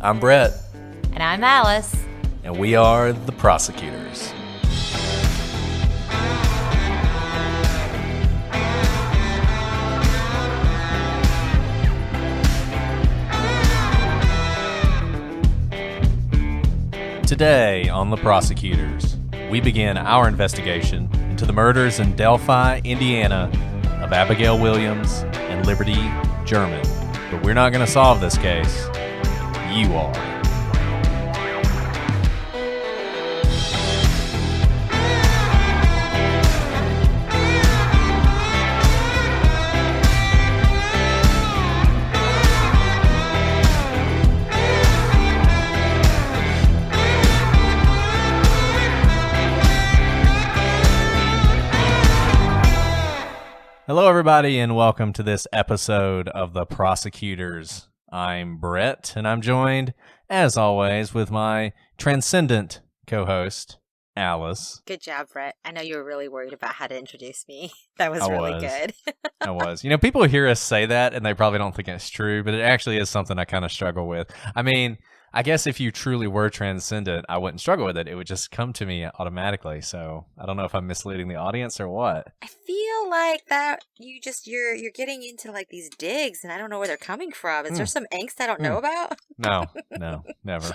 I'm Brett. And I'm Alice. And we are the prosecutors. Today on The Prosecutors, we begin our investigation into the murders in Delphi, Indiana of Abigail Williams and Liberty German. But we're not going to solve this case. You are. Hello, everybody, and welcome to this episode of The Prosecutors. I'm Brett, and I'm joined, as always, with my transcendent co-host, Alice. Good job, Brett. I know you were really worried about how to introduce me. That was really good. I was. You know, people hear us say that, and they probably don't think it's true, but it actually is something I kind of struggle with. I mean, I guess if you truly were transcendent, I wouldn't struggle with it. It would just come to me automatically. So I don't know if I'm misleading the audience or what. I feel like that you're getting into like these digs, and I don't know where they're coming from. Is there some angst I don't know about? No, never.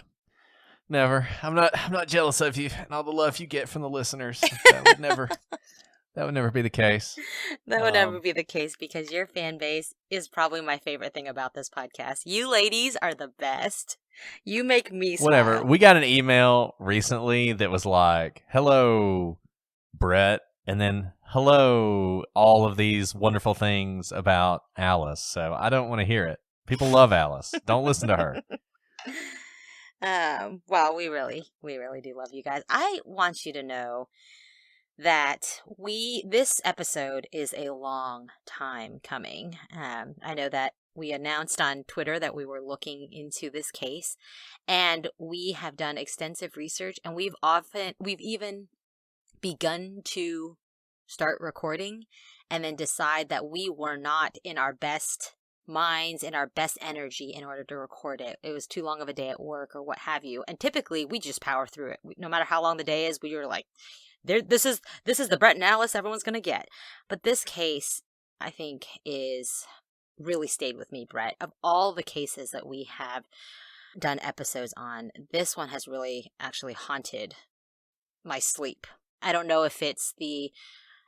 I'm not jealous of you and all the love you get from the listeners. That would never be the case. That would never be the case because your fan base is probably my favorite thing about this podcast. You ladies are the best. You make me smile. Whatever. We got an email recently that was like, "Hello, Brett," and then "Hello, all of these wonderful things about Alice." So I don't want to hear it. People love Alice. Don't listen to her. Well, we really do love you guys. I want you to know that this episode is a long time coming. I know that we announced on Twitter that we were looking into this case, and we have done extensive research, and we've even begun to start recording and then decide that we were not in our best minds, in our best energy in order to record it. It was too long of a day at work or what have you. And typically we just power through it. No matter how long the day is, we were like, this is the Brett and Alice everyone's going to get. But this case, I think, is really stayed with me, Brett. Of all the cases that we have done episodes on, this one has really actually haunted my sleep. I don't know if it's the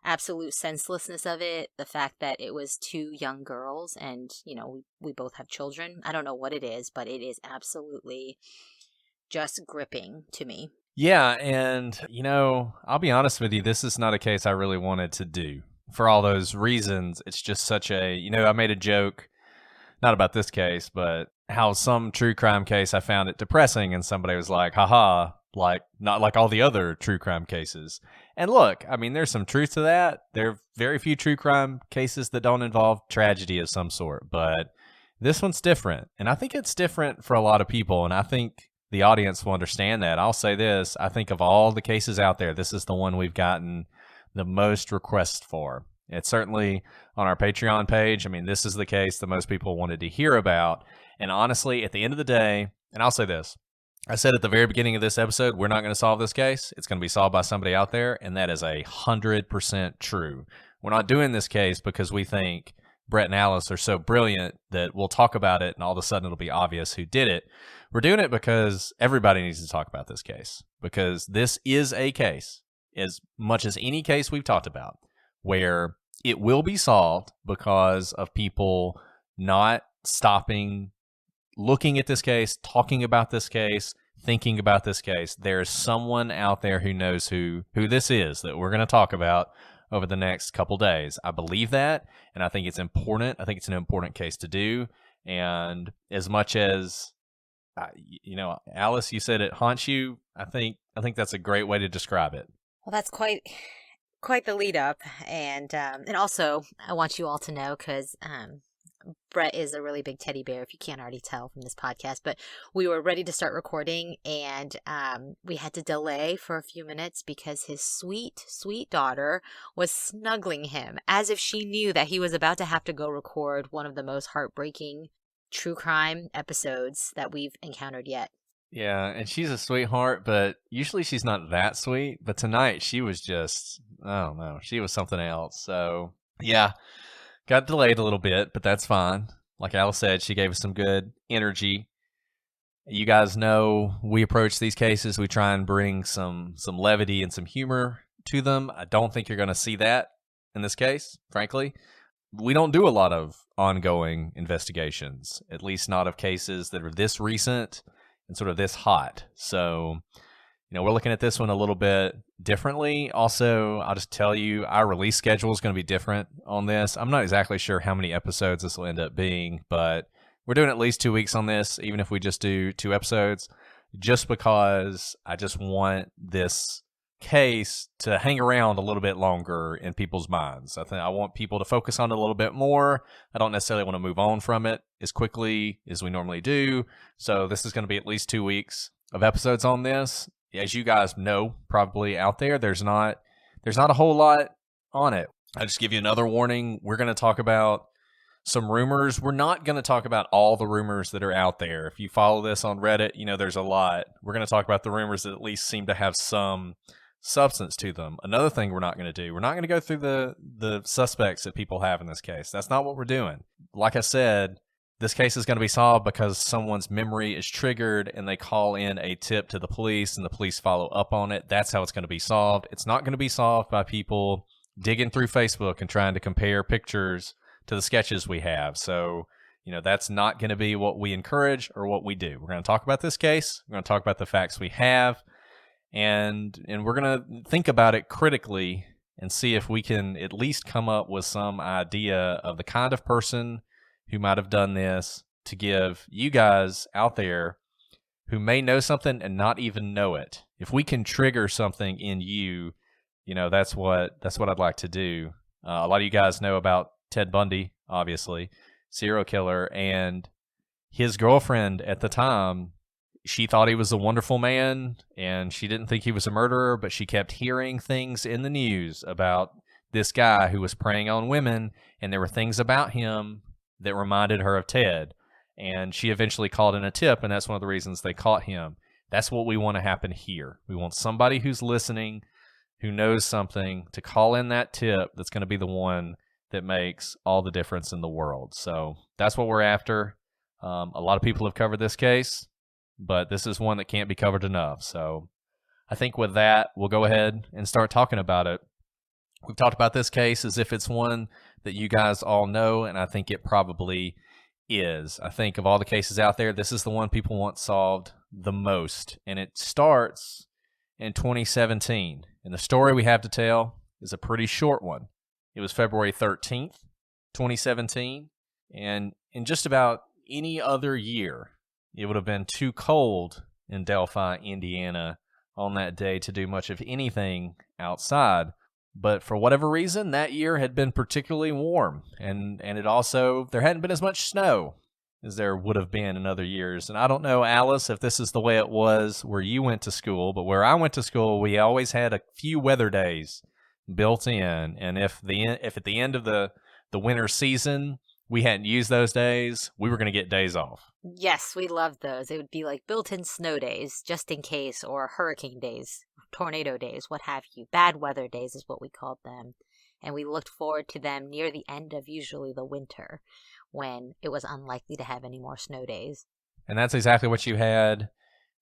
absolute senselessness of it, the fact that it was two young girls and, you know, we both have children. I don't know what it is, but it is absolutely just gripping to me. Yeah, and, you know, I'll be honest with you, this is not a case I really wanted to do. For all those reasons, it's just such a, you know, I made a joke, not about this case, but how some true crime case, I found it depressing, and somebody was like, haha, like, not like all the other true crime cases. And look, I mean, there's some truth to that. There are very few true crime cases that don't involve tragedy of some sort, but this one's different. And I think it's different for a lot of people, and I think the audience will understand that. I'll say this, I think of all the cases out there, this is the one we've gotten the most requests for. It's certainly on our Patreon page. I mean, this is the case that most people wanted to hear about. And honestly, at the end of the day, and I'll say this, I said at the very beginning of this episode, we're not going to solve this case. It's going to be solved by somebody out there, and that is 100% true. We're not doing this case because we think Brett and Alice are so brilliant that we'll talk about it and all of a sudden it'll be obvious who did it. We're doing it because everybody needs to talk about this case, because this is a case, as much as any case we've talked about, where it will be solved because of people not stopping looking at this case, talking about this case, thinking about this case. There's someone out there who knows who this is that we're going to talk about over the next couple days. I believe that, and I think it's important. I think it's an important case to do. And as much as, you know, Alice, you said it haunts you, I think that's a great way to describe it. Well, that's quite the lead up, and also I want you all to know, because Brett is a really big teddy bear, if you can't already tell from this podcast, but we were ready to start recording, and we had to delay for a few minutes because his sweet, sweet daughter was snuggling him as if she knew that he was about to have to go record one of the most heartbreaking true crime episodes that we've encountered yet. Yeah, and she's a sweetheart, but usually she's not that sweet. But tonight she was just, I don't know, she was something else. So, yeah, got delayed a little bit, but that's fine. Like Alice said, she gave us some good energy. You guys know we approach these cases, we try and bring some levity and some humor to them. I don't think you're going to see that in this case, frankly. We don't do a lot of ongoing investigations, at least not of cases that are this recent and sort of this hot. So, we're looking at this one a little bit differently. Also, I'll just tell you, our release schedule is going to be different on this. I'm not exactly sure how many episodes this will end up being, but we're doing at least 2 weeks on this, even if we just do 2 episodes, just because I just want this case to hang around a little bit longer in people's minds. I think I want people to focus on it a little bit more. I don't necessarily want to move on from it as quickly as we normally do. So this is going to be at least 2 weeks of episodes on this. As you guys know, probably out there, there's not a whole lot on it. I'll just give you another warning. We're going to talk about some rumors. We're not going to talk about all the rumors that are out there. If you follow this on Reddit, there's a lot. We're going to talk about the rumors that at least seem to have some substance to them. Another thing we're not going to do, we're not going to go through the suspects that people have in this case. That's not what we're doing. Like I said, this case is going to be solved because someone's memory is triggered and they call in a tip to the police and the police follow up on it. That's how it's going to be solved. It's not going to be solved by people digging through Facebook and trying to compare pictures to the sketches we have. So, that's not going to be what we encourage or what we do. We're going to talk about this case. We're going to talk about the facts we have. And we're going to think about it critically and see if we can at least come up with some idea of the kind of person who might have done this, to give you guys out there who may know something and not even know it. If we can trigger something in you, that's what I'd like to do. A lot of you guys know about Ted Bundy, obviously, serial killer, and his girlfriend at the time, she thought he was a wonderful man, and she didn't think he was a murderer, but she kept hearing things in the news about this guy who was preying on women, and there were things about him that reminded her of Ted. And she eventually called in a tip, and that's one of the reasons they caught him. That's what we want to happen here. We want somebody who's listening, who knows something, to call in that tip that's going to be the one that makes all the difference in the world. So that's what we're after. A lot of people have covered this case, but this is one that can't be covered enough. So I think with that, we'll go ahead and start talking about it. We've talked about this case as if it's one that you guys all know, and I think it probably is. I think of all the cases out there, this is the one people want solved the most. And it starts in 2017. And the story we have to tell is a pretty short one. It was February 13th, 2017. And in just about any other year, it would have been too cold in Delphi, Indiana on that day to do much of anything outside. But for whatever reason, that year had been particularly warm, and it also, there hadn't been as much snow as there would have been in other years. And I don't know, Alice, if this is the way it was where you went to school, but where I went to school, we always had a few weather days built in. And if at the end of the winter season we hadn't used those days, we were going to get days off. Yes, we loved those. It would be like built-in snow days, just in case, or hurricane days, tornado days, what have you. Bad weather days is what we called them. And we looked forward to them near the end of usually the winter, when it was unlikely to have any more snow days. And that's exactly what you had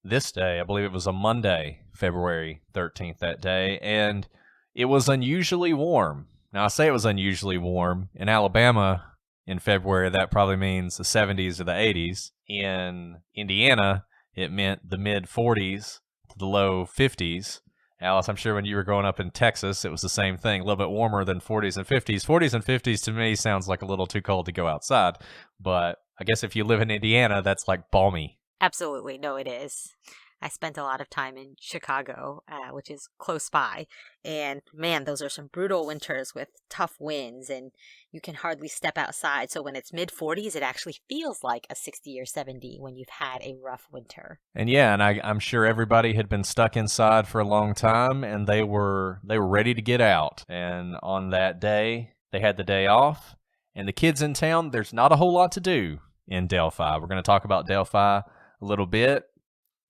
this day. I believe it was a Monday, February 13th that day, and it was unusually warm. Now, I say it was unusually warm. In Alabama, in February, that probably means the 70s or the 80s. In Indiana, it meant the mid-40s to the low 50s. Alice, I'm sure when you were growing up in Texas, it was the same thing, a little bit warmer than 40s and 50s. 40s and 50s to me sounds like a little too cold to go outside. But I guess if you live in Indiana, that's like balmy. Absolutely. No, it is. I spent a lot of time in Chicago, which is close by. And man, those are some brutal winters with tough winds, and you can hardly step outside. So when it's mid-40s, it actually feels like a 60 or 70 when you've had a rough winter. And yeah, and I'm sure everybody had been stuck inside for a long time, and they were ready to get out. And on that day, they had the day off. And the kids in town, there's not a whole lot to do in Delphi. We're going to talk about Delphi a little bit.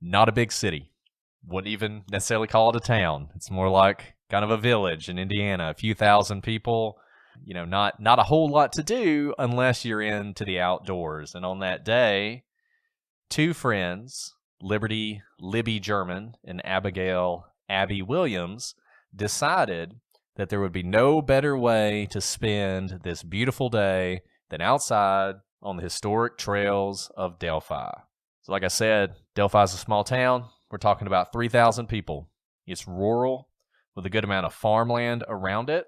Not a big city. Wouldn't even necessarily call it a town. It's more like kind of a village in Indiana, a few thousand people. Not a whole lot to do unless you're into the outdoors. And on that day, two friends, Libby German and Abigail Abby Williams, decided that there would be no better way to spend this beautiful day than outside on the historic trails of Delphi. So like I said, Delphi is a small town. We're talking about 3,000 people. It's rural with a good amount of farmland around it.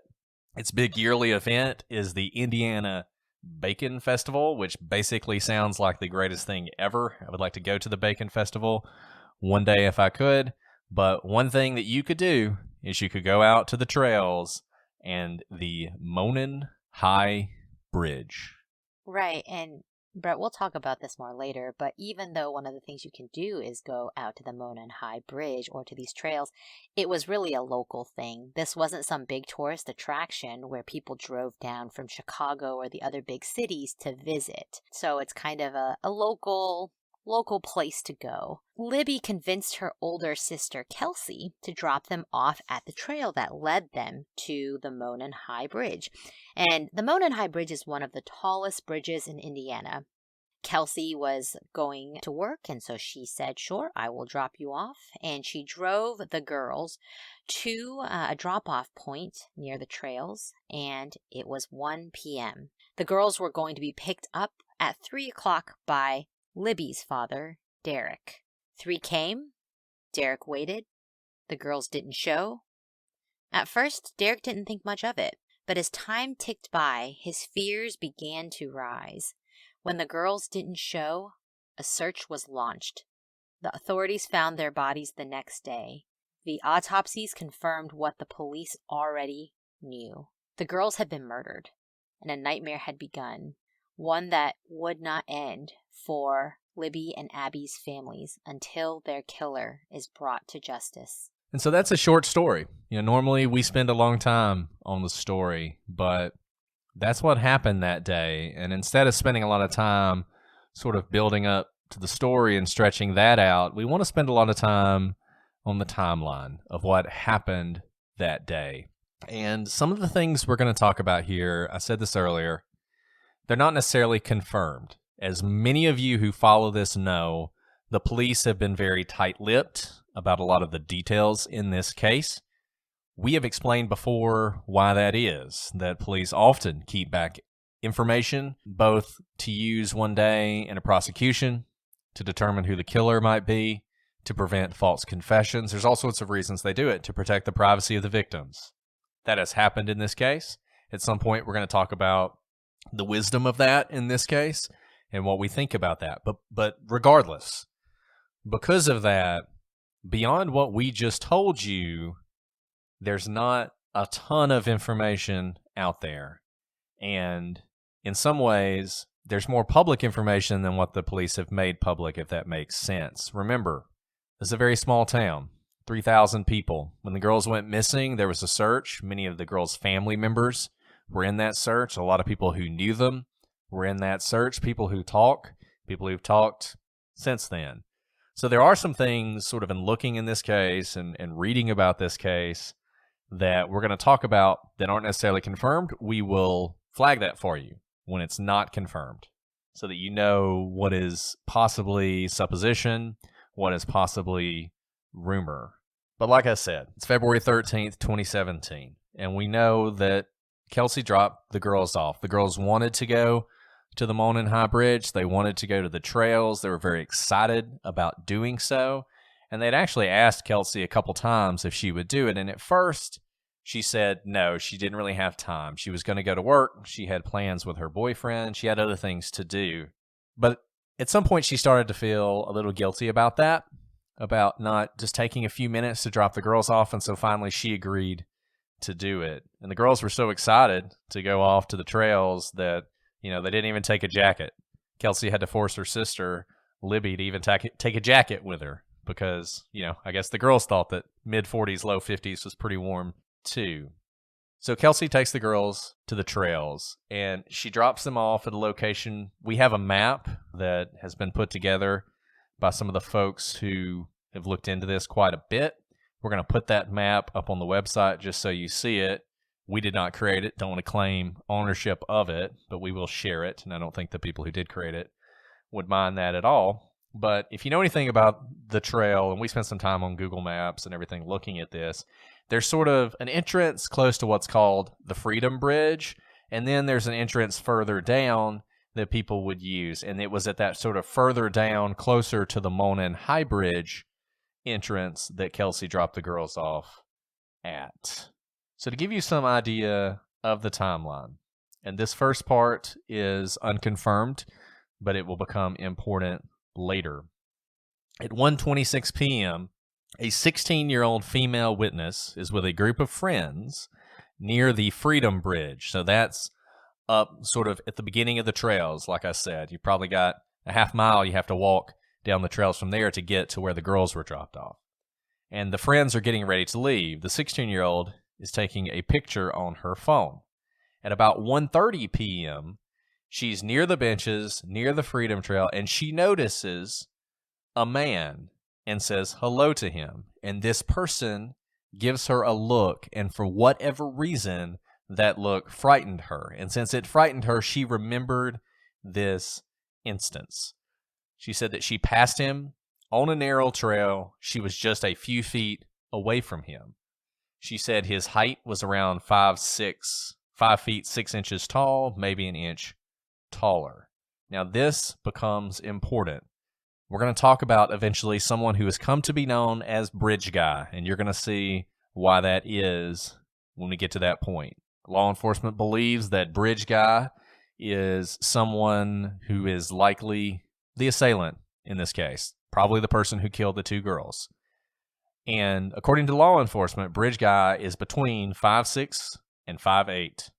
Its big yearly event is the Indiana Bacon Festival, which basically sounds like the greatest thing ever. I would like to go to the Bacon Festival one day if I could. But one thing that you could do is you could go out to the trails and the Monon High Bridge. Right, and Brett, we'll talk about this more later, but even though one of the things you can do is go out to the Monon High Bridge or to these trails, it was really a local thing. This wasn't some big tourist attraction where people drove down from Chicago or the other big cities to visit. So it's kind of a local place to go. Libby convinced her older sister Kelsey to drop them off at the trail that led them to the Monon High Bridge. And the Monon High Bridge is one of the tallest bridges in Indiana. Kelsey was going to work, and so she said, sure, I will drop you off. And she drove the girls to a drop-off point near the trails, and it was 1 p.m. The girls were going to be picked up at 3 o'clock by Libby's father, Derek. 3 came. Derek waited. The girls didn't show. At first, Derek didn't think much of it, but as time ticked by, his fears began to rise. When the girls didn't show, a search was launched. The authorities found their bodies the next day. The autopsies confirmed what the police already knew. The girls had been murdered, and a nightmare had begun. One that would not end for Libby and Abby's families until their killer is brought to justice. And so that's a short story. Normally we spend a long time on the story, but that's what happened that day. And instead of spending a lot of time sort of building up to the story and stretching that out, we want to spend a lot of time on the timeline of what happened that day. And some of the things we're going to talk about here, I said this earlier, they're not necessarily confirmed. As many of you who follow this know, the police have been very tight-lipped about a lot of the details in this case. We have explained before why that is, that police often keep back information, both to use one day in a prosecution, to determine who the killer might be, to prevent false confessions. There's all sorts of reasons they do it, to protect the privacy of the victims. That has happened in this case. At some point, we're going to talk about the wisdom of that in this case and what we think about that. But regardless, because of that, beyond what we just told you, there's not a ton of information out there. And in some ways, there's more public information than what the police have made public, if that makes sense. Remember, this is a very small town, 3,000 people. When the girls went missing, there was a search. Many of the girls' family members were in that search. A lot of people who knew them were in that search. People who've talked since then. So there are some things sort of in looking in this case and reading about this case that we're going to talk about that aren't necessarily confirmed. We will flag that for you when it's not confirmed so that you know what is possibly supposition, what is possibly rumor. But like I said, it's February 13th, 2017, and we know that Kelsey dropped the girls off. The girls wanted to go to the Monon High Bridge. They wanted to go to the trails. They were very excited about doing so. And they'd actually asked Kelsey a couple times if she would do it. And at first, she said no, she didn't really have time. She was going to go to work. She had plans with her boyfriend. She had other things to do. But at some point, she started to feel a little guilty about that, about not just taking a few minutes to drop the girls off. And so finally, she agreed to do it. And the girls were so excited to go off to the trails that, they didn't even take a jacket. Kelsey had to force her sister, Libby, to even take a jacket with her because, I guess the girls thought that mid-40s, low 50s was pretty warm too. So Kelsey takes the girls to the trails, and she drops them off at a location. We have a map that has been put together by some of the folks who have looked into this quite a bit. We're going to put that map up on the website just so you see it. We did not create it, don't want to claim ownership of it, but we will share it, and I don't think the people who did create it would mind that at all. But if you know anything about the trail, and we spent some time on Google Maps and everything looking at this, there's sort of an entrance close to what's called the Freedom Bridge, and then there's an entrance further down that people would use. And it was at that sort of further down, closer to the Monon High Bridge entrance that Kelsey dropped the girls off at. So to give you some idea of the timeline, and this first part is unconfirmed, but it will become important later. At 1:26 p.m., a 16-year-old female witness is with a group of friends near the Freedom Bridge. So that's up sort of at the beginning of the trails. Like I said, you probably got a half mile you have to walk down the trails from there to get to where the girls were dropped off. And the friends are getting ready to leave. The 16-year-old is taking a picture on her phone. At about 1:30 p.m., she's near the benches, near the Freedom Trail, and she notices a man and says hello to him. And this person gives her a look, and for whatever reason, that look frightened her. And since it frightened her, she remembered this instance. She said that she passed him on a narrow trail. She was just a few feet away from him. She said his height was around 5 feet 6 inches tall, maybe an inch taller. Now this becomes important. We're going to talk about eventually someone who has come to be known as Bridge Guy, and you're going to see why that is when we get to that point. Law enforcement believes that Bridge Guy is someone who is likely the assailant in this case, probably the person who killed the two girls. And according to law enforcement, Bridge Guy is between 5'6" and 5'8",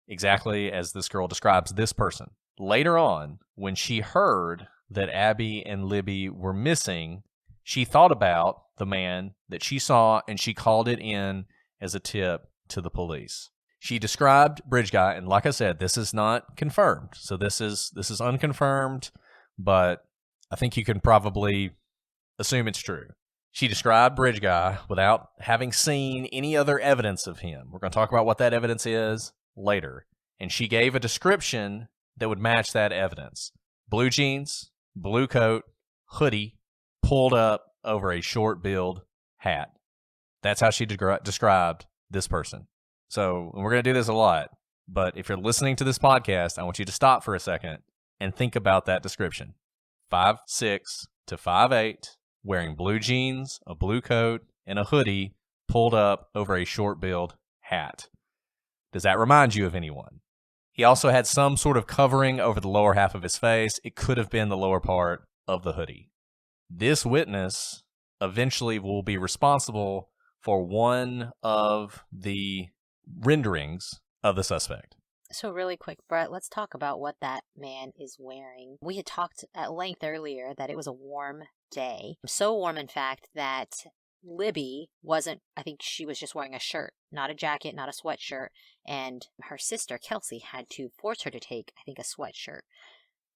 exactly as this girl describes this person. Later on, when she heard that Abby and Libby were missing, she thought about the man that she saw, and she called it in as a tip to the police. She described Bridge Guy, and like I said, this is not confirmed. So this is unconfirmed, but I think you can probably assume it's true. She described Bridge Guy without having seen any other evidence of him. We're going to talk about what that evidence is later. And she gave a description that would match that evidence. Blue jeans, blue coat, hoodie, pulled up over a short-billed hat. That's how she described this person. So we're going to do this a lot, but if you're listening to this podcast, I want you to stop for a second and think about that description. 5'6" to 5'8", wearing blue jeans, a blue coat, and a hoodie pulled up over a short-billed hat. Does that remind you of anyone? He also had some sort of covering over the lower half of his face. It could have been the lower part of the hoodie. This witness eventually will be responsible for one of the renderings of the suspect. So really quick, Brett, let's talk about what that man is wearing. We had talked at length earlier that it was a warm day. So warm, in fact, that Libby wasn't, I think she was just wearing a shirt, not a jacket, not a sweatshirt. And her sister, Kelsey, had to force her to take, I think, a sweatshirt.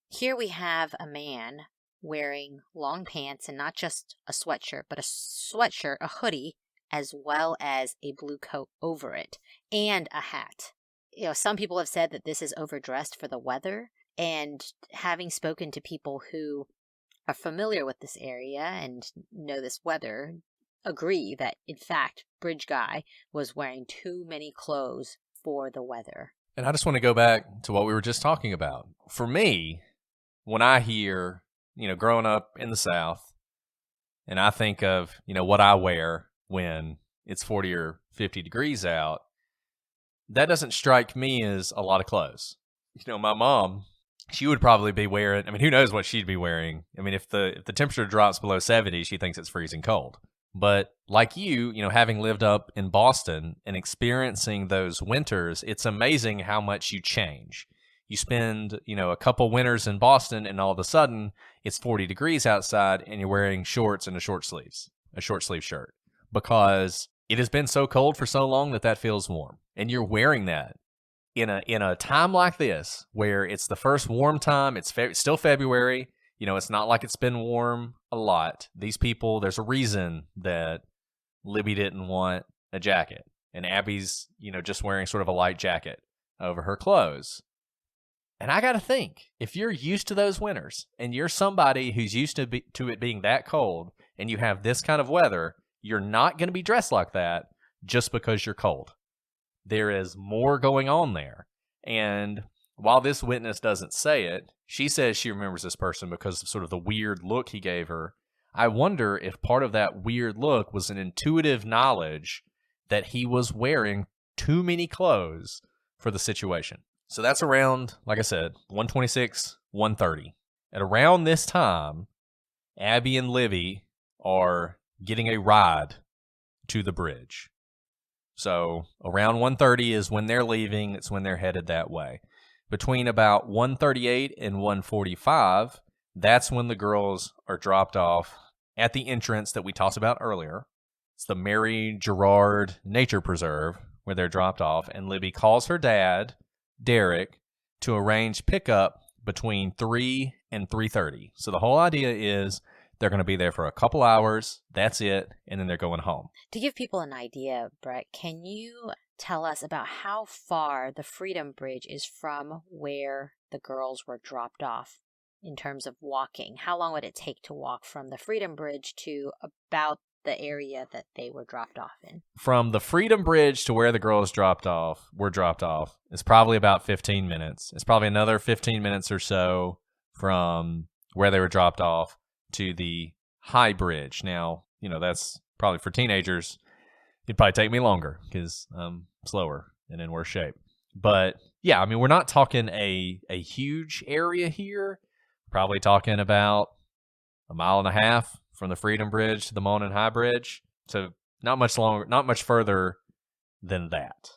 Here we have a man wearing long pants, and not just a sweatshirt, but a sweatshirt, a hoodie, as well as a blue coat over it, and a hat. You know, some people have said that this is overdressed for the weather, and having spoken to people who are familiar with this area and know this weather, agree that, in fact, Bridge Guy was wearing too many clothes for the weather. And I just want to go back to what we were just talking about. For me, when I hear, growing up in the South, and I think of, what I wear when it's 40 or 50 degrees out, that doesn't strike me as a lot of clothes. My mom, she would probably be wearing, who knows what she'd be wearing. If the temperature drops below 70, she thinks it's freezing cold. But like you, having lived up in Boston and experiencing those winters, it's amazing how much you change. You spend, a couple winters in Boston, and all of a sudden it's 40 degrees outside and you're wearing shorts and a short sleeve shirt, because it has been so cold for so long that feels warm. and you're wearing that in a time like this where it's the first warm time, it's still February, it's not like it's been warm a lot. These people, there's a reason that Libby didn't want a jacket, and Abby's, just wearing sort of a light jacket over her clothes. And I got to think, if you're used to those winters and you're somebody who's used to it being that cold and you have this kind of weather, you're not going to be dressed like that just because you're cold. There is more going on there. And while this witness doesn't say it, she says she remembers this person because of sort of the weird look he gave her. I wonder if part of that weird look was an intuitive knowledge that he was wearing too many clothes for the situation. So that's around, like I said, 1:26, 1:30. At around this time, Abby and Libby are getting a ride to the bridge. So around 1:30 is when they're leaving. It's when they're headed that way. Between about 1:38 and 1:45, that's when the girls are dropped off at the entrance that we talked about earlier. It's the Mary Gerard Nature Preserve where they're dropped off, and Libby calls her dad, Derek, to arrange pickup between 3 and 3:30. So the whole idea is they're going to be there for a couple hours, that's it, and then they're going home. To give people an idea, Brett, can you tell us about how far the Freedom Bridge is from where the girls were dropped off in terms of walking? How long would it take to walk from the Freedom Bridge to about the area that they were dropped off in? From the Freedom Bridge to where the girls were dropped off, is probably about 15 minutes. It's probably another 15 minutes or so from where they were dropped off to the High Bridge. Now, that's probably for teenagers. It'd probably take me longer because I'm slower and in worse shape. But yeah, we're not talking a huge area here. Probably talking about a mile and a half from the Freedom Bridge to the Monon High Bridge. So not much longer, not much further than that.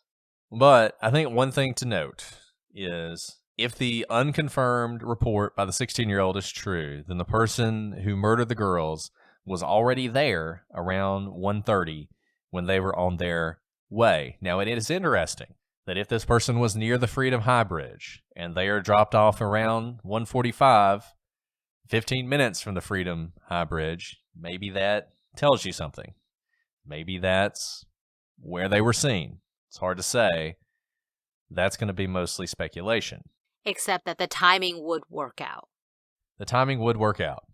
But I think one thing to note is if the unconfirmed report by the 16-year-old is true, then the person who murdered the girls was already there around 1:30 when they were on their way. Now, it is interesting that if this person was near the Freedom High Bridge and they are dropped off around 1:45, 15 minutes from the Freedom High Bridge, maybe that tells you something. Maybe that's where they were seen. It's hard to say. That's going to be mostly speculation. Except that the timing would work out. The timing would work out.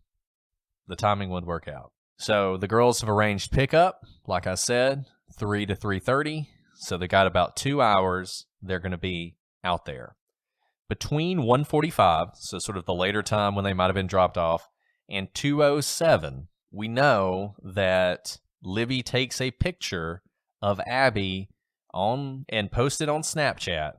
So the girls have arranged pickup, like I said, 3 to 3:30. So they got about 2 hours. They're going to be out there. Between 1:45, so sort of the later time when they might have been dropped off, and 2:07, we know that Libby takes a picture of Abby and posts it on Snapchat,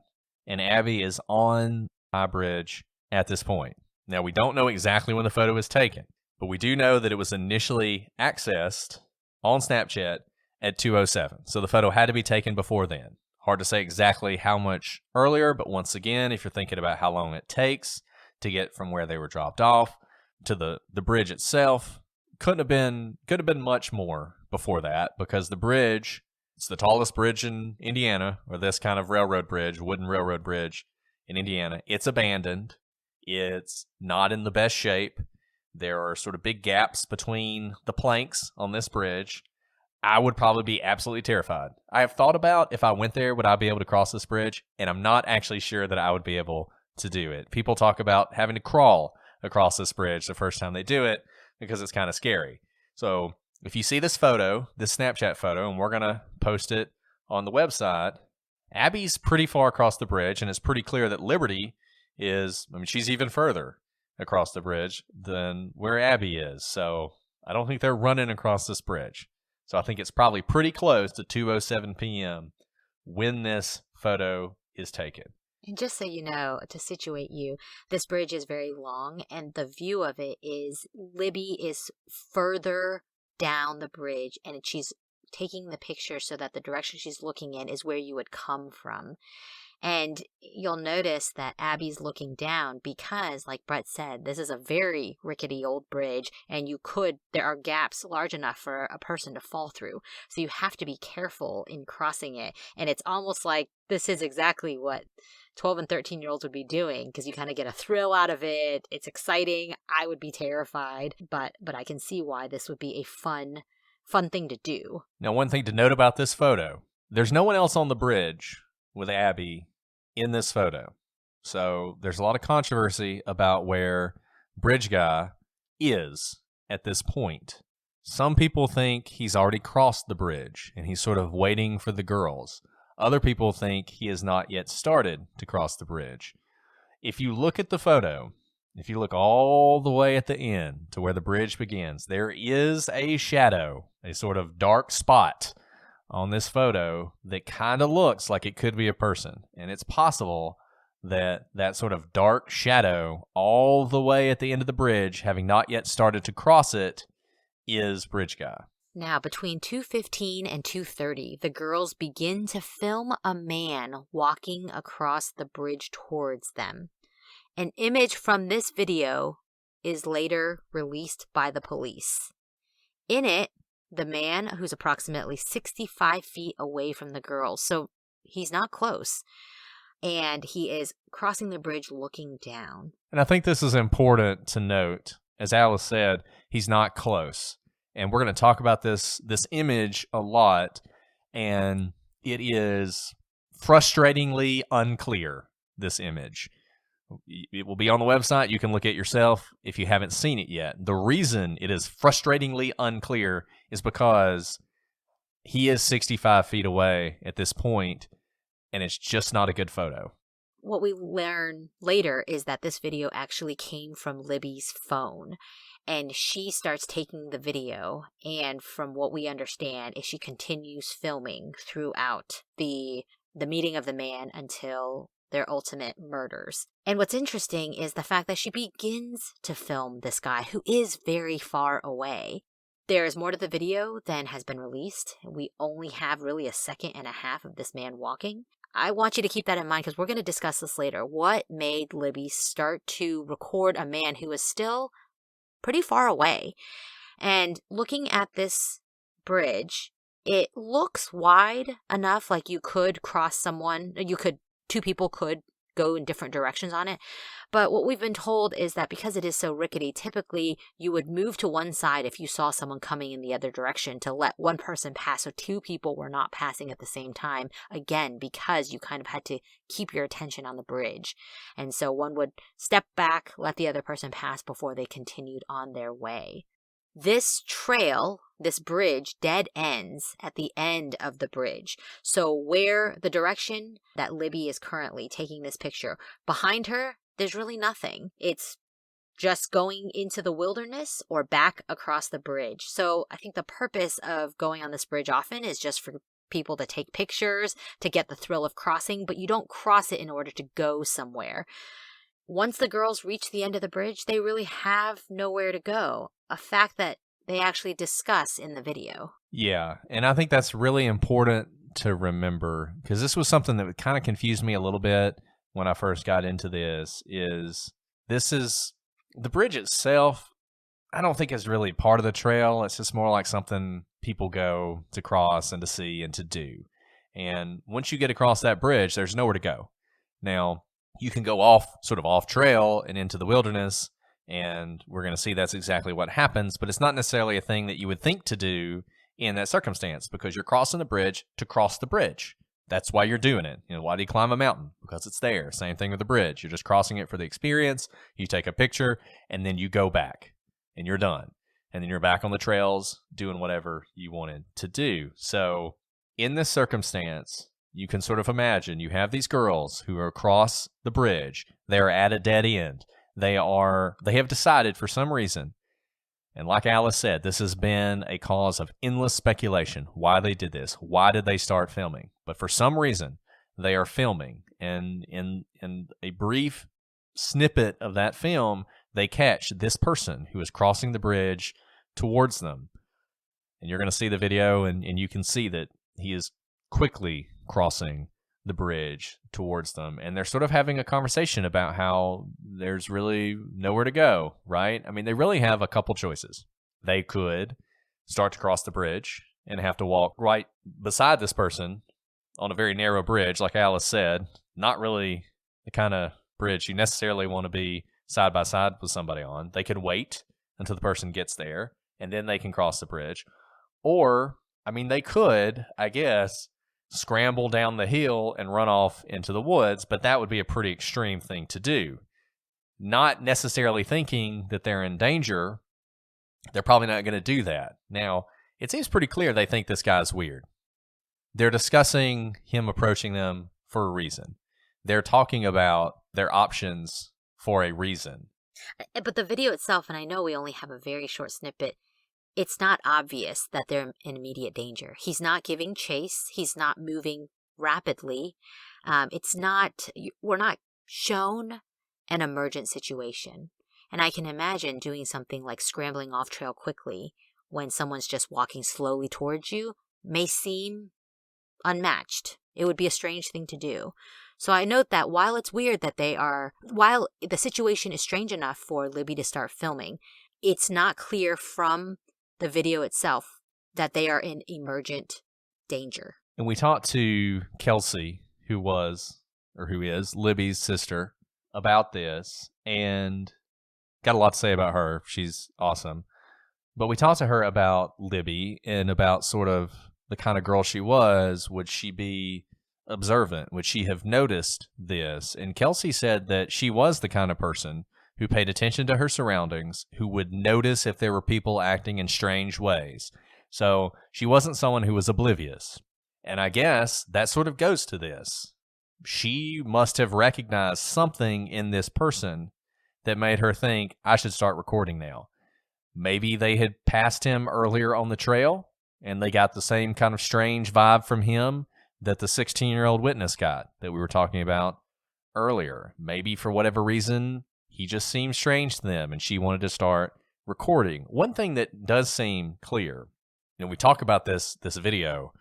and Abby is on High Bridge at this point. Now, we don't know exactly when the photo was taken, but we do know that it was initially accessed on Snapchat at 2:07. So the photo had to be taken before then. Hard to say exactly how much earlier, but once again, if you're thinking about how long it takes to get from where they were dropped off to the bridge itself, could have been much more before that, because the bridge, it's the tallest bridge in Indiana, or this kind of railroad bridge, wooden railroad bridge in Indiana. It's abandoned. It's not in the best shape. There are sort of big gaps between the planks on this bridge. I would probably be absolutely terrified. I have thought about if I went there, would I be able to cross this bridge? And I'm not actually sure that I would be able to do it. People talk about having to crawl across this bridge the first time they do it because it's kind of scary. So if you see this photo, this Snapchat photo, and we're going to post it on the website, Abby's pretty far across the bridge, and it's pretty clear that Liberty is, she's even further across the bridge than where Abby is. So I don't think they're running across this bridge. So I think it's probably pretty close to 2:07 p.m. when this photo is taken. And just so you know, to situate you, this bridge is very long, and the view of it is Libby is further down the bridge, and she's taking the picture so that the direction she's looking in is where you would come from. And you'll notice that Abby's looking down because, like Brett said, this is a very rickety old bridge, and there are gaps large enough for a person to fall through. So you have to be careful in crossing it. And it's almost like this is exactly what 12 and 13-year-olds would be doing, because you kind of get a thrill out of it. It's exciting. I would be terrified, but I can see why this would be a fun thing to do. Now, one thing to note about this photo, there's no one else on the bridge with Abby in this photo. So there's a lot of controversy about where Bridge Guy is at this point. Some people think he's already crossed the bridge and he's sort of waiting for the girls. Other people think he has not yet started to cross the bridge. If you look at the photo, if you look all the way at the end to where the bridge begins, there is a shadow, a sort of dark spot on this photo that kind of looks like it could be a person. And it's possible that that sort of dark shadow all the way at the end of the bridge, having not yet started to cross it, is Bridge Guy. Now, between 2:15 and 2:30, the girls begin to film a man walking across the bridge towards them. An image from this video is later released by the police. In it, the man, who's approximately 65 feet away from the girls, so he's not close, and he is crossing the bridge looking down. And I think this is important to note. As Alice said, he's not close. And we're going to talk about this image a lot, and it is frustratingly unclear, this image. It will be on the website. You can look at it yourself if you haven't seen it yet. The reason it is frustratingly unclear is because he is 65 feet away at this point, and it's just not a good photo. What we learn later is that this video actually came from Libby's phone. And she starts taking the video, and from what we understand is she continues filming throughout the meeting of the man until their ultimate murders. And what's interesting is the fact that she begins to film this guy who is very far away. There is more to the video than has been released. We only have really a second and a half of this man walking. I want you to keep that in mind because we're going to discuss this later. What made Libby start to record a man who is still pretty far away? And looking at this bridge, it looks wide enough, like you could cross two people could go in different directions on it. But what we've been told is that because it is so rickety, typically you would move to one side if you saw someone coming in the other direction to let one person pass, so two people were not passing at the same time, again, because you kind of had to keep your attention on the bridge. And so one would step back, let the other person pass before they continued on their way. This trail, this bridge, dead ends at the end of the bridge. So where the direction that Libby is currently taking this picture, behind her, there's really nothing. It's just going into the wilderness or back across the bridge. So I think the purpose of going on this bridge often is just for people to take pictures, to get the thrill of crossing, but you don't cross it in order to go somewhere. Once the girls reach the end of the bridge, they really have nowhere to go. A fact that they actually discuss in the video. Yeah, and I think that's really important to remember, because this was something that kind of confused me a little bit when I first got into this, is the bridge itself, I don't think is really part of the trail. It's just more like something people go to cross and to see and to do. And once you get across that bridge, there's nowhere to go. Now, you can go off trail and into the wilderness, and we're going to see that's exactly what happens, but it's not necessarily a thing that you would think to do in that circumstance, because you're crossing the bridge to cross the bridge. That's why you're doing it. Why do you climb a mountain? Because it's there. Same thing with the bridge. You're just crossing it for the experience. You take a picture, and then you go back, and you're done. And then you're back on the trails doing whatever you wanted to do. So in this circumstance, you can sort of imagine you have these girls who are across the bridge. They are at a dead end. They have decided for some reason, and like Alice said, this has been a cause of endless speculation why they did this. Why did they start filming? But for some reason, they are filming. And in a brief snippet of that film, they catch this person who is crossing the bridge towards them. And you're going to see the video, and you can see that he is quickly crossing the bridge towards them, and they're sort of having a conversation about how there's really nowhere to go, right? I mean, they really have a couple choices. They could start to cross the bridge and have to walk right beside this person on a very narrow bridge, like Alice said, not really the kind of bridge you necessarily want to be side by side with somebody on. They could wait until the person gets there, and then they can cross the bridge. Or, I mean, they could, I guess, scramble down the hill and run off into the woods, but that would be a pretty extreme thing to do. Not necessarily thinking that they're in danger, they're probably not going to do that. Now, it seems pretty clear they think this guy's weird. They're discussing him approaching them for a reason. They're talking about their options for a reason. But the video itself, and I know we only have a very short snippet, it's not obvious that they're in immediate danger. He's not giving chase. He's not moving rapidly. We're not shown an emergent situation. And I can imagine doing something like scrambling off trail quickly when someone's just walking slowly towards you may seem unmatched. It would be a strange thing to do. So I note that while it's weird that while the situation is strange enough for Libby to start filming, it's not clear from the video itself that they are in emergent danger. And we talked to Kelsey, who is Libby's sister, about this, and got a lot to say about her. She's awesome. But we talked to her about Libby and about sort of the kind of girl she was. Would she be observant? Would she have noticed this? And Kelsey said that she was the kind of person who paid attention to her surroundings, who would notice if there were people acting in strange ways. So she wasn't someone who was oblivious. And I guess that sort of goes to this. She must have recognized something in this person that made her think, I should start recording now. Maybe they had passed him earlier on the trail, and they got the same kind of strange vibe from him that the 16-year-old witness got that we were talking about earlier. Maybe for whatever reason, he just seemed strange to them, and she wanted to start recording. One thing that does seem clear, we talk about this video,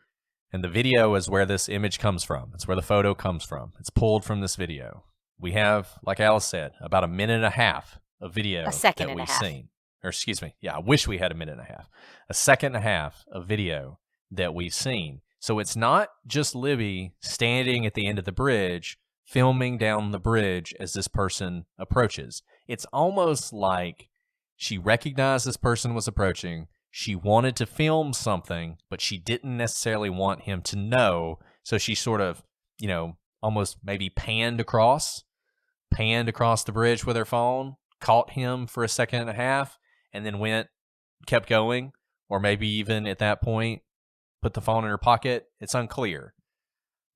and the video is where this image comes from. It's where the photo comes from. It's pulled from this video. We have, like Alice said, about a minute and a half of video that we've seen. Or excuse me, I wish we had a minute and a half. A second and a half of video that we've seen. So it's not just Libby standing at the end of the bridge, filming down the bridge as this person approaches. It's almost like she recognized this person was approaching. She wanted to film something, but she didn't necessarily want him to know. So she sort of, almost maybe panned across the bridge with her phone, caught him for a second and a half, and then kept going, or maybe even at that point, put the phone in her pocket. It's unclear.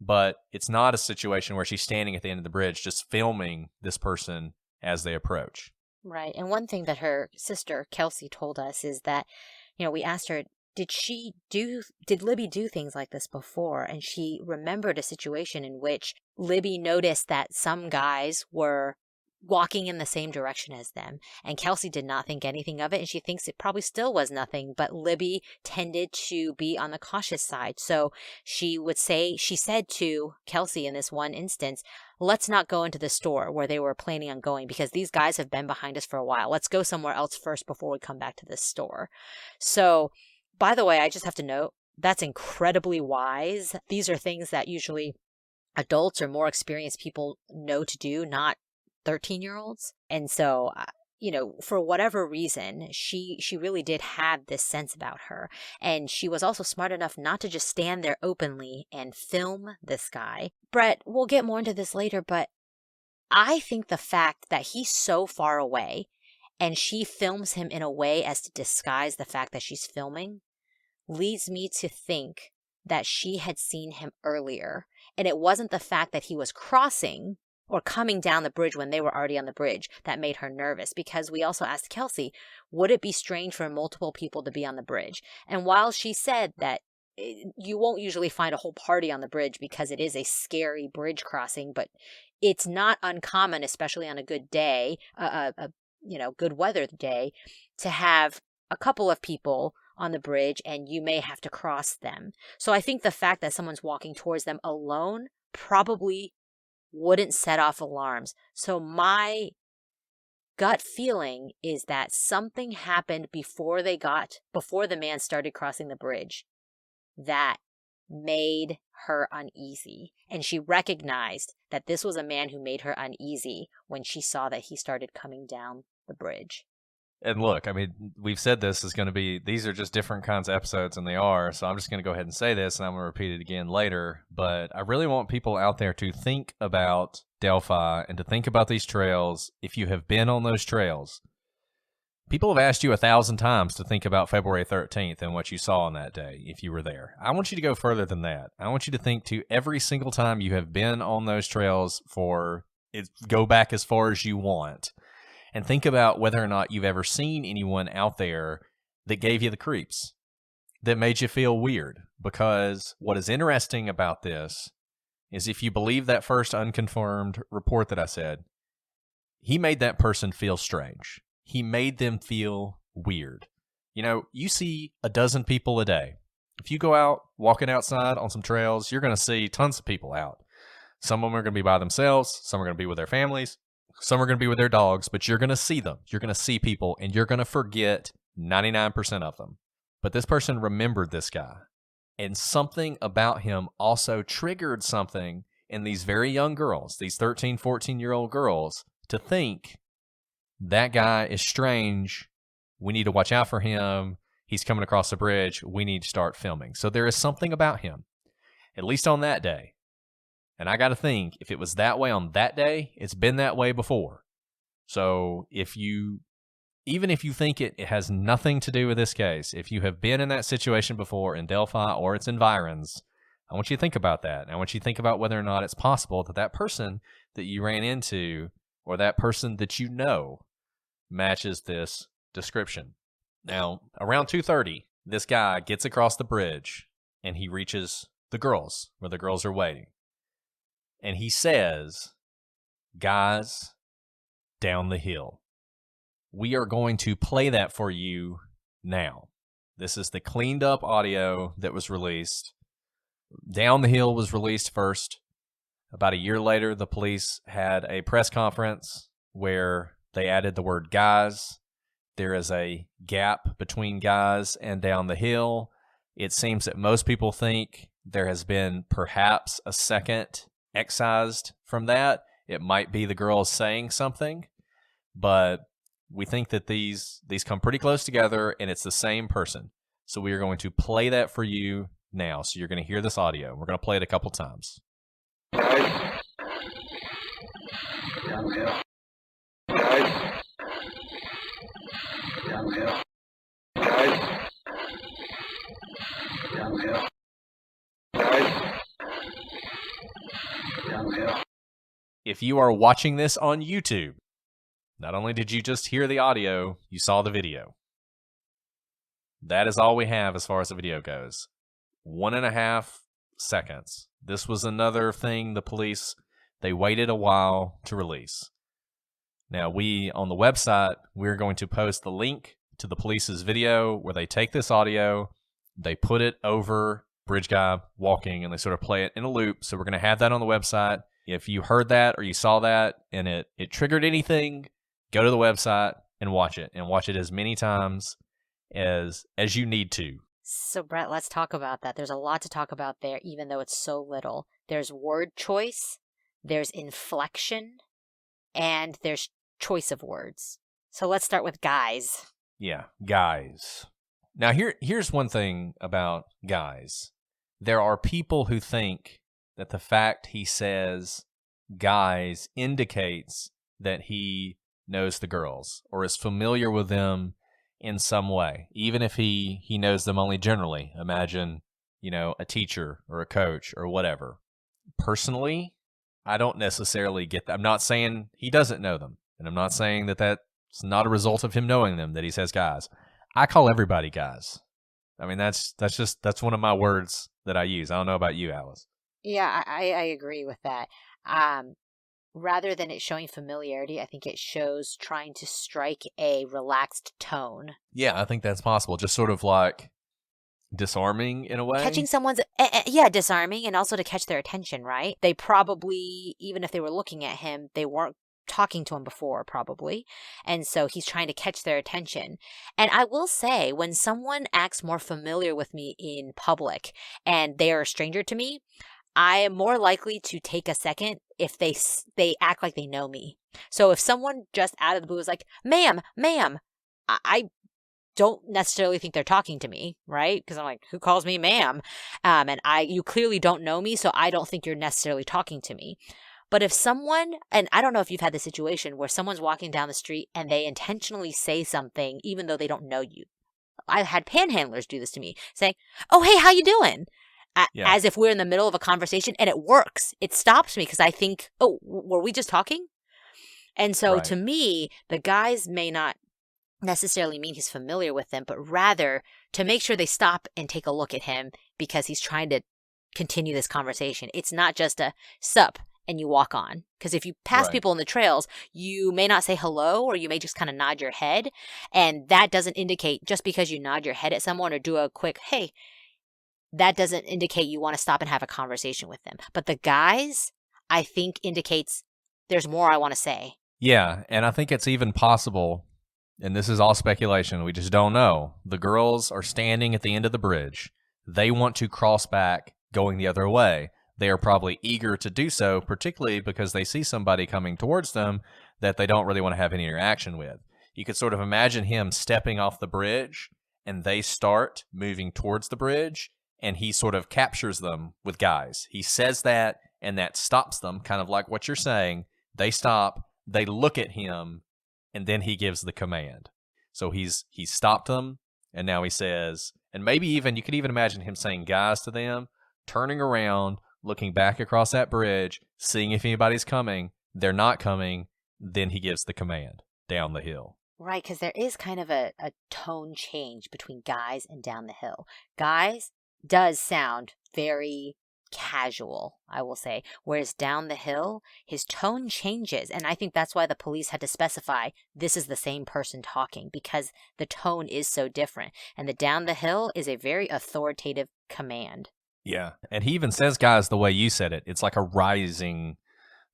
But it's not a situation where she's standing at the end of the bridge just filming this person as they approach. Right. And one thing that her sister, Kelsey, told us is that, we asked her, did Libby do things like this before? And she remembered a situation in which Libby noticed that some guys were walking in the same direction as them. And Kelsey did not think anything of it, and she thinks it probably still was nothing, but Libby tended to be on the cautious side. So she said to Kelsey in this one instance, let's not go into the store where they were planning on going because these guys have been behind us for a while. Let's go somewhere else first before we come back to this store. So, by the way, I just have to note, that's incredibly wise. These are things that usually adults or more experienced people know to do, not 13-year-olds. And so, for whatever reason, she really did have this sense about her. And she was also smart enough not to just stand there openly and film this guy. Brett, we'll get more into this later, but I think the fact that he's so far away and she films him in a way as to disguise the fact that she's filming leads me to think that she had seen him earlier. And it wasn't the fact that he was crossing or coming down the bridge when they were already on the bridge that made her nervous, because we also asked Kelsey, would it be strange for multiple people to be on the bridge? And while she said that you won't usually find a whole party on the bridge because it is a scary bridge crossing, but it's not uncommon, especially on a good day, good weather day, to have a couple of people on the bridge and you may have to cross them. So I think the fact that someone's walking towards them alone probably wouldn't set off alarms. So my gut feeling is that something happened before the man started crossing the bridge that made her uneasy. And she recognized that this was a man who made her uneasy when she saw that he started coming down the bridge. And look, I mean, we've said this is going to be, these are just different kinds of episodes, and they are. So I'm just going to go ahead and say this, and I'm going to repeat it again later. But I really want people out there to think about Delphi and to think about these trails. If you have been on those trails, people have asked you 1,000 times to think about February 13th and what you saw on that day if you were there. I want you to go further than that. I want you to think to every single time you have been on those trails go back as far as you want. And think about whether or not you've ever seen anyone out there that gave you the creeps, that made you feel weird. Because what is interesting about this is if you believe that first unconfirmed report that I said, he made that person feel strange. He made them feel weird. You know, you see a dozen people a day. If you go out walking outside on some trails, you're going to see tons of people out. Some of them are going to be by themselves. Some are going to be with their families. Some are going to be with their dogs, but you're going to see them. You're going to see people, and you're going to forget 99% of them. But this person remembered this guy, and something about him also triggered something in these very young girls, these 13, 14-year-old girls, to think, that guy is strange. We need to watch out for him. He's coming across the bridge. We need to start filming. So there is something about him, at least on that day. And I got to think, if it was that way on that day, it's been that way before. So even if you think it has nothing to do with this case, if you have been in that situation before in Delphi or its environs, I want you to think about that. I want you to think about whether or not it's possible that that person that you ran into or that person that you know matches this description. Now, around 2:30, this guy gets across the bridge and he reaches the girls where the girls are waiting. And he says, guys, down the hill. We are going to play that for you now. This is the cleaned up audio that was released. Down the Hill was released first. About a year later, the police had a press conference where they added the word guys. There is a gap between guys and down the hill. It seems that most people think there has been perhaps a second excised from that. It might be the girls saying something, but we think that these come pretty close together and it's the same person. So we are going to play that for you now. So you're going to hear this audio. We're going to play it a couple times. Guys, down the hill. Guys, down the hill. Guys, down the hill. Guys, down the hill. If you are watching this on YouTube, not only did you just hear the audio, you saw the video. That is all we have as far as the video goes. 1.5 seconds. This was another thing the police, they waited a while to release. Now, on the website, we're going to post the link to the police's video where they take this audio, they put it over Bridge Guy walking, and they sort of play it in a loop. So we're going to have that on the website. If you heard that or you saw that and it triggered anything, go to the website and watch it as many times as you need to. So, Brett, let's talk about that. There's a lot to talk about there, even though it's so little. There's word choice, there's inflection, and there's choice of words. So let's start with guys. Yeah, guys. Now, here's one thing about guys. There are people who think that the fact he says guys indicates that he knows the girls or is familiar with them in some way, even if he knows them only generally. Imagine, a teacher or a coach or whatever. Personally, I don't necessarily get that. I'm not saying he doesn't know them, and I'm not saying that that's not a result of him knowing them that he says guys. I call everybody guys. I mean, that's one of my words that I use. I don't know about you, Alice. Yeah, I agree with that. Rather than it showing familiarity, I think it shows trying to strike a relaxed tone. Yeah, I think that's possible. Just sort of like disarming in a way. Catching someone's, disarming, and also to catch their attention, right? They probably, even if they were looking at him, they weren't talking to him before, probably. And so he's trying to catch their attention. And I will say, when someone acts more familiar with me in public and they are a stranger to me, I am more likely to take a second if they act like they know me. So if someone just out of the blue is like, ma'am, I don't necessarily think they're talking to me, right? Because I'm like, who calls me ma'am? And you clearly don't know me, so I don't think you're necessarily talking to me. But if someone, and I don't know if you've had the situation where someone's walking down the street and they intentionally say something even though they don't know you. I've had panhandlers do this to me, saying, oh, hey, how you doing? As if we're in the middle of a conversation, and it works. It stops me because I think, oh, were we just talking? And so to me, the guys may not necessarily mean he's familiar with them, but rather to make sure they stop and take a look at him because he's trying to continue this conversation. It's not just a sup and you walk on. Because if you pass people in the trails, you may not say hello, or you may just kind of nod your head. And that doesn't indicate, just because you nod your head at someone or do a quick, hey, that doesn't indicate you want to stop and have a conversation with them. But the guys, I think, indicates there's more I want to say. Yeah, and I think it's even possible, and this is all speculation, we just don't know. The girls are standing at the end of the bridge. They want to cross back going the other way. They are probably eager to do so, particularly because they see somebody coming towards them that they don't really want to have any interaction with. You could sort of imagine him stepping off the bridge, and they start moving towards the bridge, and he sort of captures them with guys. He says that, and that stops them, kind of like what you're saying. They stop, they look at him, and then he gives the command. So he's stopped them, and now he says, and maybe even, you could even imagine him saying guys to them, turning around, looking back across that bridge, seeing if anybody's coming. They're not coming. Then he gives the command, down the hill. Right, because there is kind of a tone change between guys and down the hill. Guys does sound very casual, I will say, whereas down the hill, his tone changes, and I think that's why the police had to specify this is the same person talking, because the tone is so different, and the down the hill is a very authoritative command. Yeah, and he even says guys the way you said it. It's like a rising,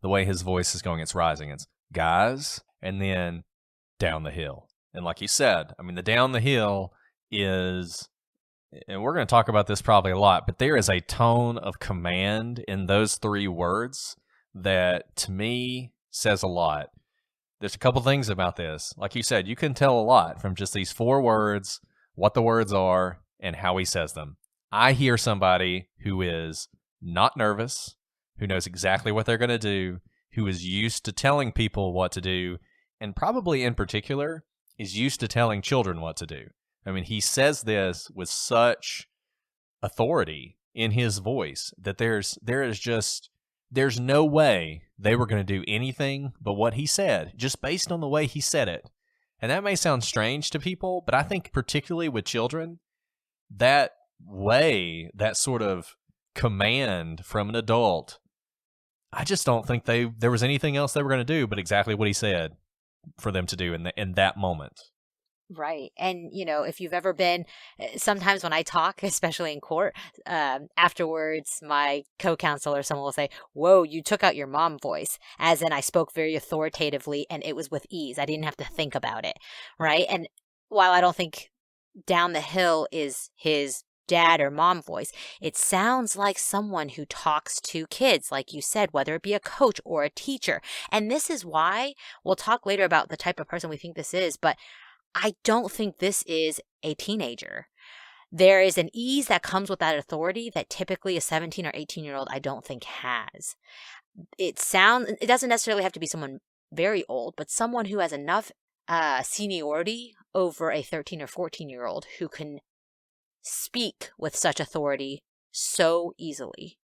the way his voice is going, it's rising. It's guys, and then down the hill. And like you said, I mean, the down the hill is, and we're going to talk about this probably a lot, but there is a tone of command in those three words that, to me, says a lot. There's a couple things about this. Like you said, you can tell a lot from just these 4 words, what the words are, and how he says them. I hear somebody who is not nervous, who knows exactly what they're going to do, who is used to telling people what to do, and probably in particular is used to telling children what to do. I mean, he says this with such authority in his voice that there's no way they were going to do anything but what he said, just based on the way he said it. And that may sound strange to people, but I think particularly with children, that way, that sort of command from an adult, I just don't think there was anything else they were going to do but exactly what he said for them to do in that moment. Right. And, if you've ever been, sometimes when I talk, especially in court, afterwards, my co-counsel or someone will say, whoa, you took out your mom voice, as in I spoke very authoritatively and it was with ease. I didn't have to think about it. Right. And while I don't think down the hill is his dad or mom voice, it sounds like someone who talks to kids, like you said, whether it be a coach or a teacher. And this is why we'll talk later about the type of person we think this is, but I don't think this is a teenager. There is an ease that comes with that authority that typically a 17 or 18-year-old I don't think has. It doesn't necessarily have to be someone very old, but someone who has enough seniority over a 13 or 14-year-old who can speak with such authority so easily.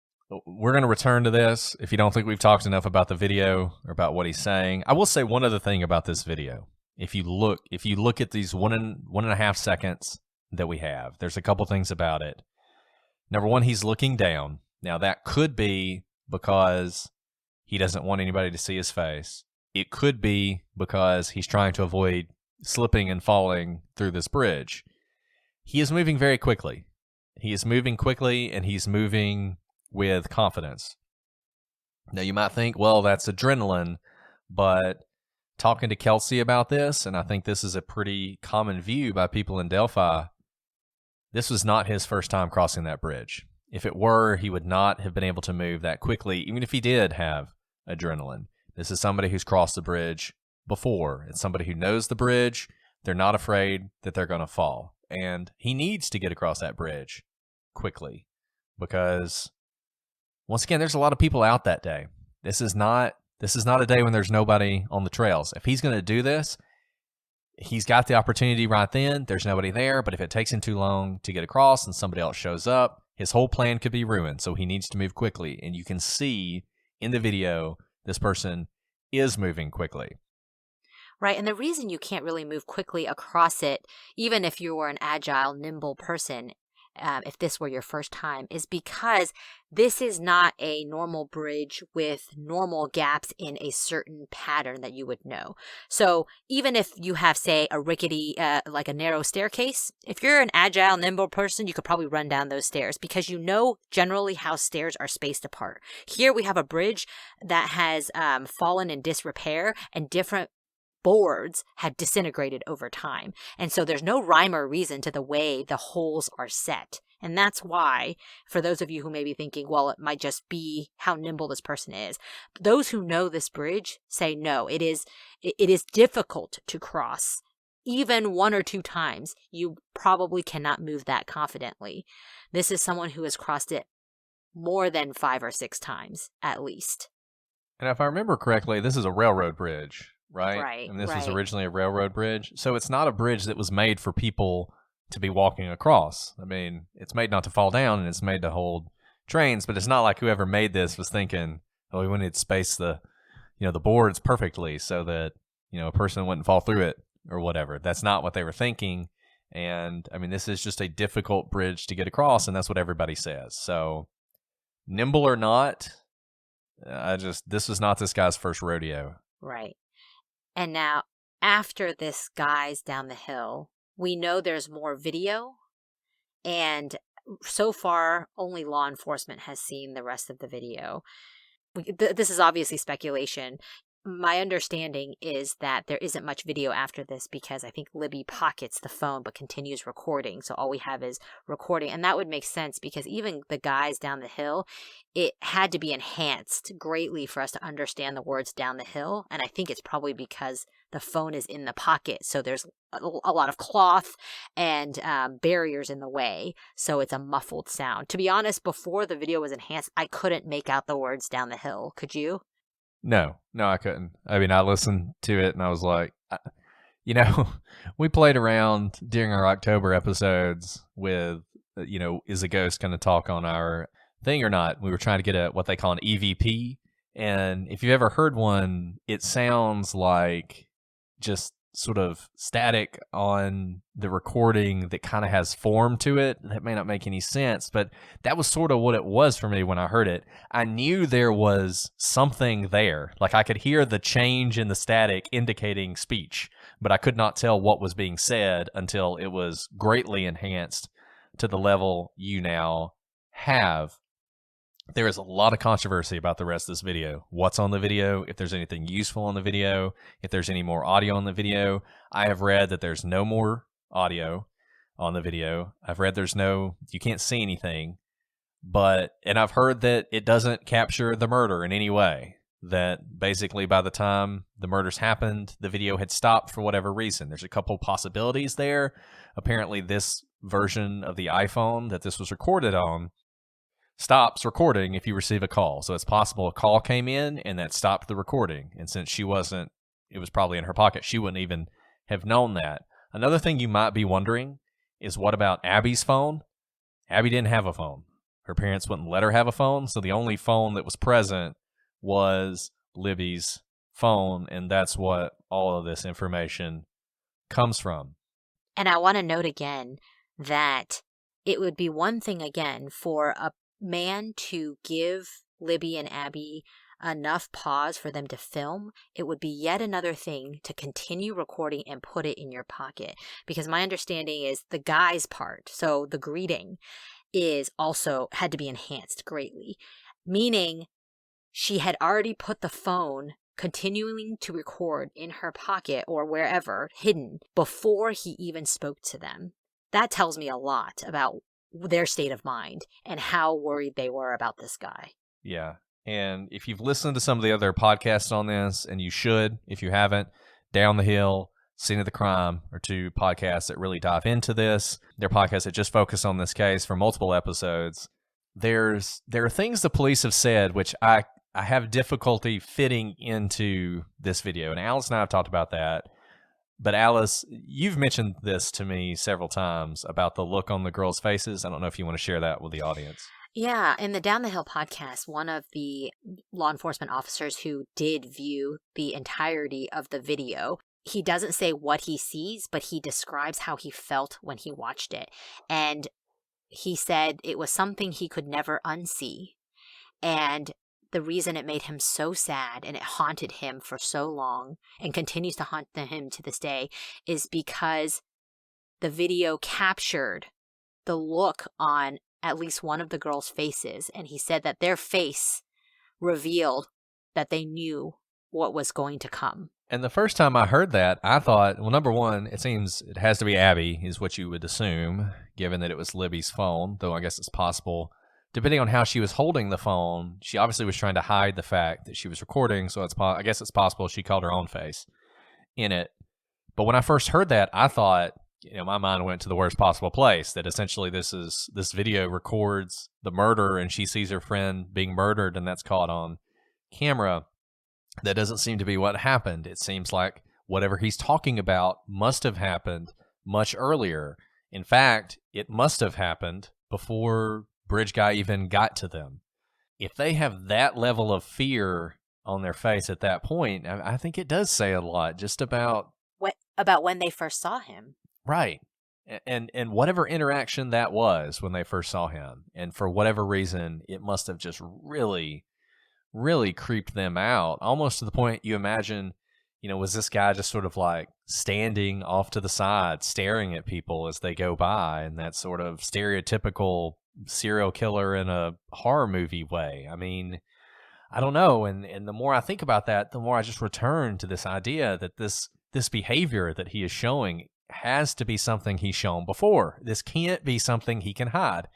We're going to return to this if you don't think we've talked enough about the video or about what he's saying. I will say one other thing about this video. If you look at these 1.5 seconds that we have, there's a couple things about it. Number one, he's looking down. Now that could be because he doesn't want anybody to see his face. It could be because he's trying to avoid slipping and falling through this bridge. He is moving very quickly. He is moving quickly, and he's moving with confidence. Now, you might think, well, that's adrenaline, but talking to Kelsey about this, and I think this is a pretty common view by people in Delphi, this was not his first time crossing that bridge. If it were, he would not have been able to move that quickly, even if he did have adrenaline. This is somebody who's crossed the bridge before. It's somebody who knows the bridge. They're not afraid that they're going to fall. And he needs to get across that bridge quickly because, once again, there's a lot of people out that day. This is not a day when there's nobody on the trails. If he's going to do this, he's got the opportunity right then. There's nobody there, but if it takes him too long to get across and somebody else shows up, his whole plan could be ruined. So he needs to move quickly. And you can see in the video, this person is moving quickly. Right, and the reason you can't really move quickly across it, even if you were an agile, nimble person, if this were your first time, is because this is not a normal bridge with normal gaps in a certain pattern that you would know. So even if you have, say, a rickety, like a narrow staircase, if you're an agile, nimble person, you could probably run down those stairs because you know generally how stairs are spaced apart. Here we have a bridge that has fallen in disrepair, and different boards have disintegrated over time. And so there's no rhyme or reason to the way the holes are set. And that's why, for those of you who may be thinking, well, it might just be how nimble this person is, those who know this bridge say no, it is difficult to cross. Even 1 or 2 times, you probably cannot move that confidently. This is someone who has crossed it more than 5 or 6 times, at least. And if I remember correctly, this is a railroad bridge. Right. And this was originally a railroad bridge. So it's not a bridge that was made for people to be walking across. I mean, it's made not to fall down, and it's made to hold trains, but it's not like whoever made this was thinking, oh, we wanted to space the boards perfectly so that, a person wouldn't fall through it or whatever. That's not what they were thinking. And I mean, this is just a difficult bridge to get across, and that's what everybody says. So nimble or not, this was not this guy's first rodeo. Right. And now, after this guy's down the hill, we know there's more video, and so far, only law enforcement has seen the rest of the video. This is obviously speculation. My understanding is that there isn't much video after this because I think Libby pockets the phone but continues recording. So all we have is recording. And that would make sense because even the guys down the hill, it had to be enhanced greatly for us to understand the words down the hill. And I think it's probably because the phone is in the pocket. So there's a lot of cloth and barriers in the way. So it's a muffled sound. To be honest, before the video was enhanced, I couldn't make out the words down the hill. Could you? No, I couldn't. I mean, I listened to it and I was like, we played around during our October episodes with, is a ghost going to talk on our thing or not? We were trying to get what they call an EVP. And if you've ever heard one, it sounds like just sort of static on the recording that kind of has form to it. That may not make any sense, but that was sort of what it was for me when I heard it. I knew there was something there. Like I could hear the change in the static indicating speech, but I could not tell what was being said until it was greatly enhanced to the level you now have. There is a lot of controversy about the rest of this video. What's on the video, if there's anything useful on the video, if there's any more audio on the video. I have read that there's no more audio on the video. I've read you can't see anything, and I've heard that it doesn't capture the murder in any way. That basically by the time the murders happened, the video had stopped for whatever reason. There's a couple possibilities there. Apparently this version of the iPhone that this was recorded on stops recording if you receive a call. So it's possible a call came in and that stopped the recording. And since it was probably in her pocket, she wouldn't even have known that. Another thing you might be wondering is what about Abby's phone? Abby didn't have a phone. Her parents wouldn't let her have a phone. So the only phone that was present was Libby's phone. And that's what all of this information comes from. And I want to note again that it would be one thing again for a man to give Libby and Abby enough pause for them to film. It would be yet another thing to continue recording and put it in your pocket. Because my understanding is the guy's part, so the greeting, is also had to be enhanced greatly, meaning she had already put the phone continuing to record in her pocket or wherever hidden before he even spoke to them. That tells me a lot about their state of mind and how worried they were about this guy. Yeah. And if you've listened to some of the other podcasts on this, and you should, if you haven't, Down the Hill, Scene of the Crime are two podcasts that really dive into this. They're podcasts that just focus on this case for multiple episodes. There are things the police have said which I have difficulty fitting into this video. And Alice and I have talked about that. But Alice, you've mentioned this to me several times about the look on the girls' faces. I don't know if you want to share that with the audience. Yeah, in the Down the Hill podcast, one of the law enforcement officers who did view the entirety of the video, he doesn't say what he sees, but he describes how he felt when he watched it. And he said it was something he could never unsee. And the reason it made him so sad and it haunted him for so long and continues to haunt him to this day is because the video captured the look on at least one of the girls' faces. And he said that their face revealed that they knew what was going to come. And the first time I heard that, I thought, well, number one, it seems it has to be Abby, is what you would assume, given that it was Libby's phone, though I guess it's possible. Depending on how she was holding the phone, she obviously was trying to hide the fact that she was recording, so I guess it's possible she called her own face in it. But when I first heard that, I thought, my mind went to the worst possible place, that essentially this video records the murder and she sees her friend being murdered and that's caught on camera. That doesn't seem to be what happened. It seems like whatever he's talking about must have happened much earlier. In fact, it must have happened before Bridge Guy even got to them. If they have that level of fear on their face at that point, I think it does say a lot just about when they first saw him. Right. And whatever interaction that was when they first saw him, and for whatever reason, it must have just really, really creeped them out, almost to the point you imagine, was this guy just sort of like standing off to the side, staring at people as they go by in that sort of stereotypical serial killer in a horror movie way. I mean, I don't know. And the more I think about that, the more I just return to this idea that this behavior that he is showing has to be something he's shown before. This can't be something he can hide.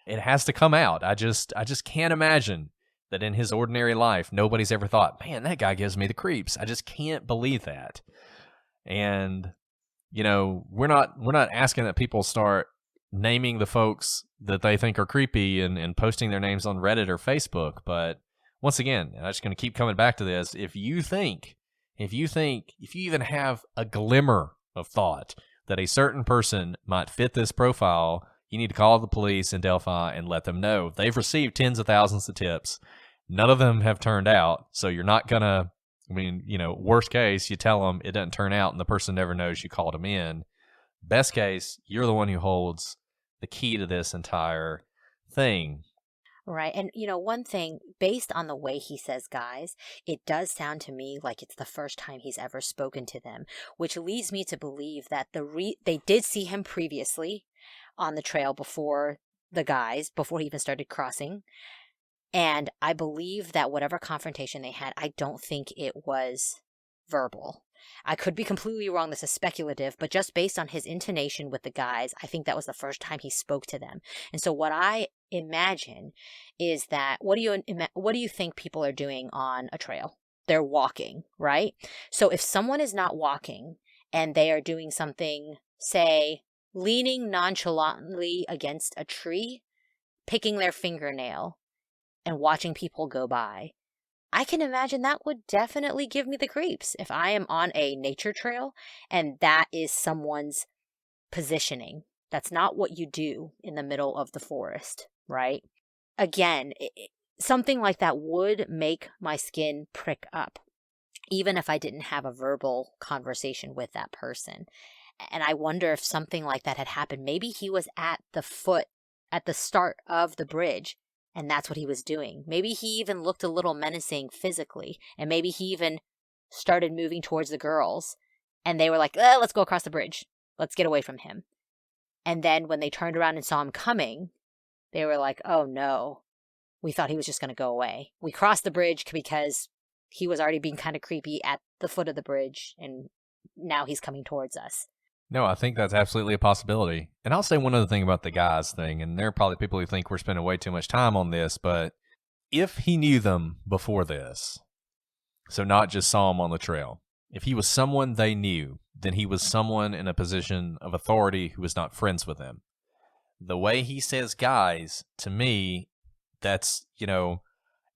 It has to come out. I just can't imagine that in his ordinary life, nobody's ever thought, man, that guy gives me the creeps. I just can't believe that. And, we're not asking that people start naming the folks that they think are creepy and posting their names on Reddit or Facebook. But once again, I'm just going to keep coming back to this. If you even have a glimmer of thought that a certain person might fit this profile, you need to call the police in Delphi and let them know. They've received tens of thousands of tips. None of them have turned out. So you're not going to, worst case, you tell them it doesn't turn out and the person never knows you called them in. Best case, you're the one who holds the key to this entire thing. Right. And, one thing, based on the way he says guys, it does sound to me like it's the first time he's ever spoken to them, which leads me to believe that they did see him previously on the trail before he even started crossing. And I believe that whatever confrontation they had, I don't think it was verbal. I could be completely wrong. This is speculative, but just based on his intonation with the guys, I think that was the first time he spoke to them. And so what I imagine is that, what do you think people are doing on a trail? They're walking, right? So if someone is not walking and they are doing something, say, leaning nonchalantly against a tree, picking their fingernail, and watching people go by, I can imagine that would definitely give me the creeps if I am on a nature trail and that is someone's positioning. That's not what you do in the middle of the forest, right? Again, something like that would make my skin prick up, even if I didn't have a verbal conversation with that person. And I wonder if something like that had happened. Maybe he was at the start of the bridge, and that's what he was doing. Maybe he even looked a little menacing physically, and maybe he even started moving towards the girls, and they were like, let's go across the bridge. Let's get away from him. And then when they turned around and saw him coming, they were like, oh no, we thought he was just going to go away. We crossed the bridge because he was already being kind of creepy at the foot of the bridge, and now he's coming towards us. No, I think that's absolutely a possibility. And I'll say one other thing about the guys thing, and there are probably people who think we're spending way too much time on this, but if he knew them before this, so not just saw them on the trail, if he was someone they knew, then he was someone in a position of authority who was not friends with them. The way he says guys, to me, that's,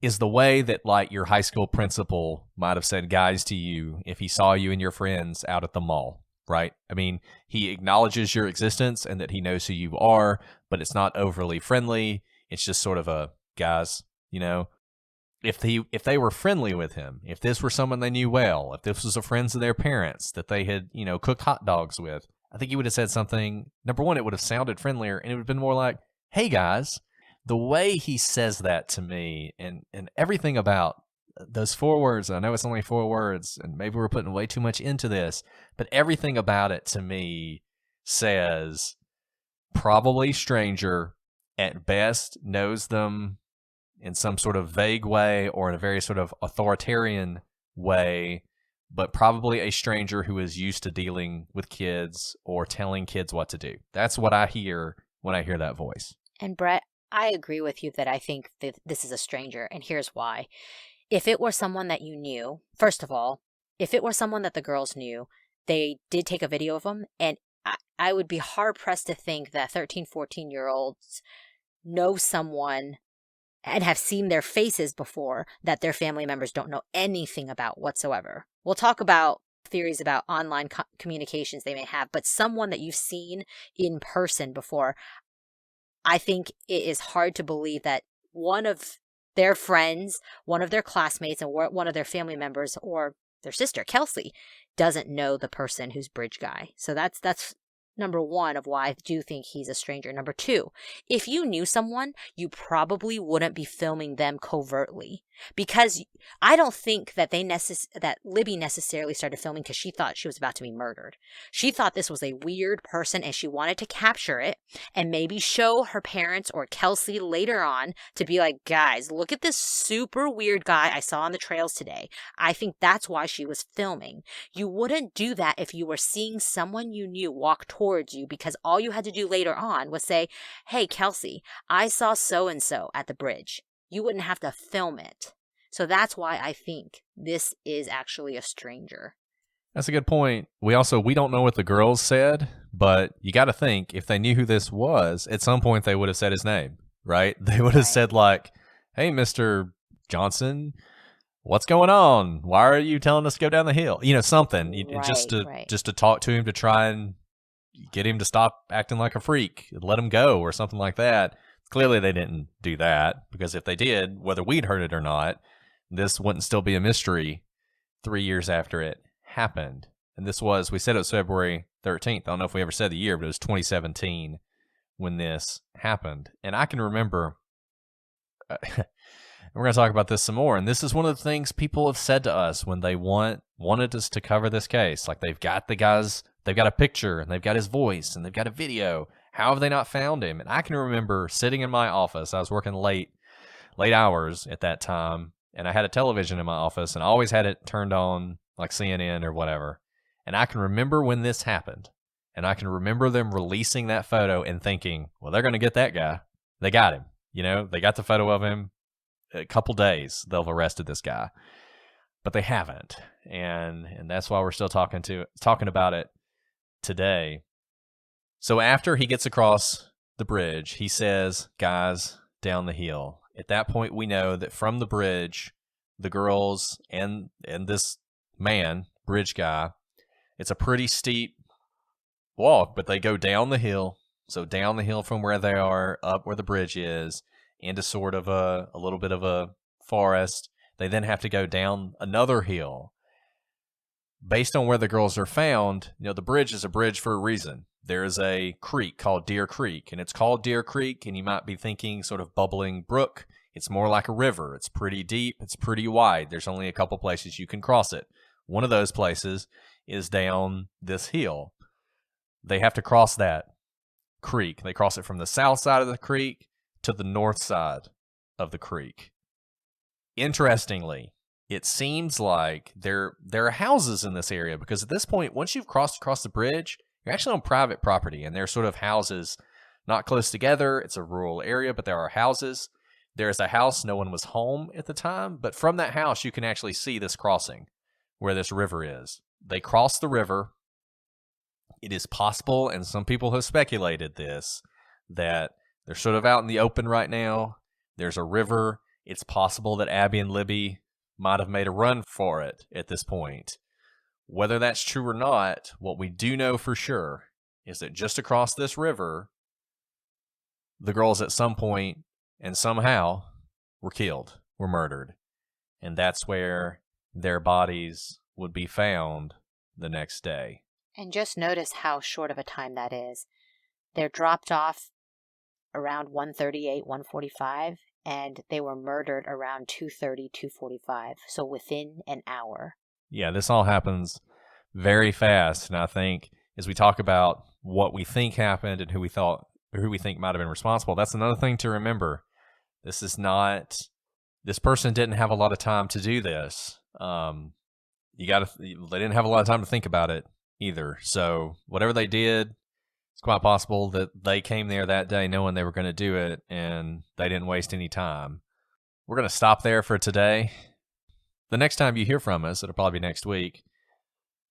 is the way that, like, your high school principal might have said guys to you if he saw you and your friends out at the mall, right? I mean, he acknowledges your existence and that he knows who you are, but it's not overly friendly. It's just sort of a guys, If they were friendly with him, if this were someone they knew well, if this was a friends of their parents that they had, cooked hot dogs with, I think he would have said something. Number one, it would have sounded friendlier, and it would have been more like, hey, guys. The way he says that to me, and everything about those 4 words, I know it's only 4 words, and maybe we're putting way too much into this, but everything about it to me says probably stranger, at best knows them in some sort of vague way or in a very sort of authoritarian way, but probably a stranger who is used to dealing with kids or telling kids what to do. That's what I hear when I hear that voice. And Brett, I agree with you that I think that this is a stranger, and here's why. If it were someone that you knew, first of all, if it were someone that the girls knew, they did take a video of them, and I would be hard-pressed to think that 13, 14-year-olds know someone and have seen their faces before that their family members don't know anything about whatsoever. We'll talk about theories about online communications they may have, but someone that you've seen in person before, I think it is hard to believe that one of their friends, one of their classmates, and one of their family members, or their sister, Kelsey, doesn't know the person who's bridge guy. So that's number one of why I do think he's a stranger. Number two, if you knew someone, you probably wouldn't be filming them covertly, because I don't think that that Libby necessarily started filming because she thought she was about to be murdered. She thought this was a weird person and she wanted to capture it and maybe show her parents or Kelsey later on to be like, guys, look at this super weird guy I saw on the trails today. I think that's why she was filming. You wouldn't do that if you were seeing someone you knew walk towards you, because all you had to do later on was say, hey, Kelsey, I saw so-and-so at the bridge. You wouldn't have to film it. So that's why I think this is actually a stranger. That's a good point. We don't know what the girls said, but you got to think, if they knew who this was, at some point they would have said his name, right? They would have said like, hey, Mr. Johnson, what's going on? Why are you telling us to go down the hill? Something just to talk to him, to try and get him to stop acting like a freak, let him go or something like that. Clearly they didn't do that, because if they did, whether we'd heard it or not, this wouldn't still be a mystery 3 years after it happened. And we said it was February 13th. I don't know if we ever said the year, but it was 2017 when this happened. And I can remember, we're going to talk about this some more, and this is one of the things people have said to us when they wanted us to cover this case. Like, they've got a picture, and they've got his voice, and they've got a video. How have they not found him? And I can remember sitting in my office. I was working late hours at that time, and I had a television in my office, and I always had it turned on, like CNN or whatever. And I can remember when this happened, and I can remember them releasing that photo and thinking, well, they're going to get that guy. They got him. They got the photo of him. A couple days, they'll have arrested this guy. But they haven't. And that's why we're still talking about it today. So after he gets across the bridge, he says, guys, down the hill. At that point, we know that from the bridge, the girls and this man, bridge guy, it's a pretty steep walk, but they go down the hill. So down the hill from where they are, up where the bridge is, into sort of a little bit of a forest. They then have to go down another hill. Based on where the girls are found, the bridge is a bridge for a reason. There is a creek called Deer Creek, and it's called Deer Creek, and you might be thinking sort of bubbling brook. It's more like a river. It's pretty deep. It's pretty wide. There's only a couple places you can cross it. One of those places is down this hill. They have to cross that creek. They cross it from the south side of the creek. to the north side of the creek. Interestingly, it seems like there are houses in this area, because at this point, once you've crossed across the bridge, you're actually on private property, and there are sort of houses not close together. It's a rural area, but there are houses. There's a house. No one was home at the time, but from that house, you can actually see this crossing where this river is. They crossed the river. It is possible, and some people have speculated this, that they're sort of out in the open right now. There's a river. It's possible that Abby and Libby might have made a run for it at this point. Whether that's true or not, what we do know for sure is that just across this river, the girls at some point and somehow were killed, were murdered. And that's where their bodies would be found the next day. And just notice how short of a time that is. They're dropped off around 1:38, 1:45, and they were murdered around 2:30, 2:45. So within an hour. Yeah, this all happens very fast. And I think as we talk about what we think happened and who we think might have been responsible, that's another thing to remember. This person didn't have a lot of time to do this. They didn't have a lot of time to think about it either. So whatever they did, it's quite possible that they came there that day knowing they were going to do it, and they didn't waste any time. We're going to stop there for today. The next time you hear from us, it'll probably be next week,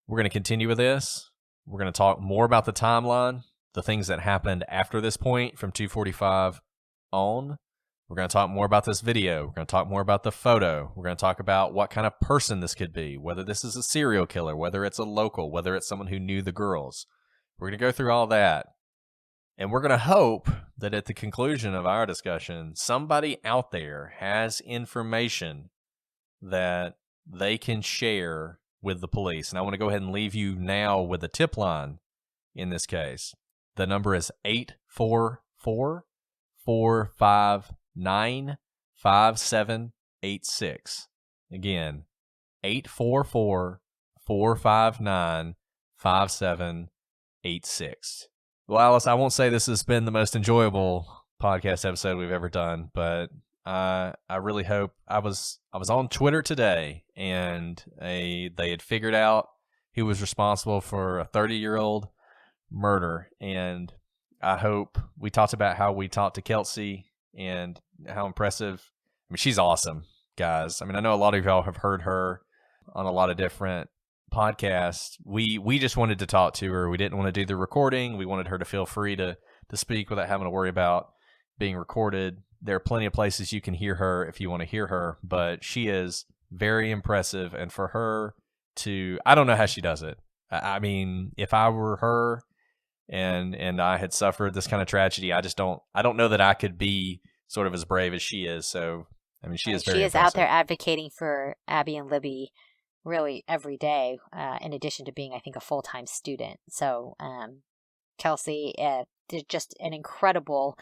we're going to continue with this. We're going to talk more about the timeline, the things that happened after this point from 2:45 on. We're going to talk more about this video. We're going to talk more about the photo. We're going to talk about what kind of person this could be, whether this is a serial killer, whether it's a local, whether it's someone who knew the girls. We're going to go through all that. And we're going to hope that at the conclusion of our discussion, somebody out there has information that they can share with the police. And I want to go ahead and leave you now with a tip line in this case. The number is 844-459-5786. Again, 844-459-5786. Well, Alice, I won't say this has been the most enjoyable podcast episode we've ever done, but I really hope I was on Twitter today, and they had figured out who was responsible for a 30-year-old murder, and I hope we talked about how we talked to Kelsey and how impressive. I mean, she's awesome, guys. I mean, I know a lot of y'all have heard her on a lot of different podcasts. We just wanted to talk to her. We didn't want to do the recording. We wanted her to feel free to speak without having to worry about being recorded. There are plenty of places you can hear her if you want to hear her, but she is very impressive. And for her to, I don't know how she does it. I mean, if I were her and I had suffered this kind of tragedy, I don't know that I could be sort of as brave as she is. So, I mean, she is very impressive. Out there advocating for Abby and Libby really every day, in addition to being, I think, a full-time student. So, Kelsey, just an incredible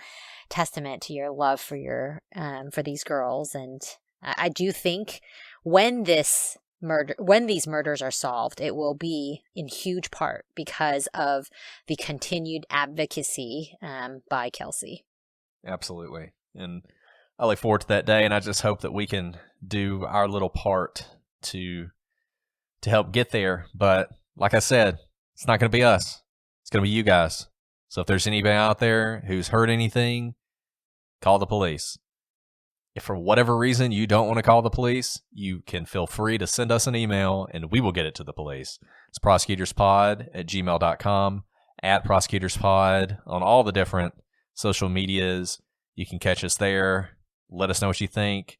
testament to your love for for these girls. And I do think when these murders are solved, it will be in huge part because of the continued advocacy by Kelsey. Absolutely. And I look forward to that day, and I just hope that we can do our little part to help get there. But like I said, it's not going to be us. It's going to be you guys. So if there's anybody out there who's heard anything, call the police. If for whatever reason you don't want to call the police, you can feel free to send us an email and we will get it to the police. It's prosecutorspod@gmail.com, @prosecutorspod on all the different social medias. You can catch us there. Let us know what you think.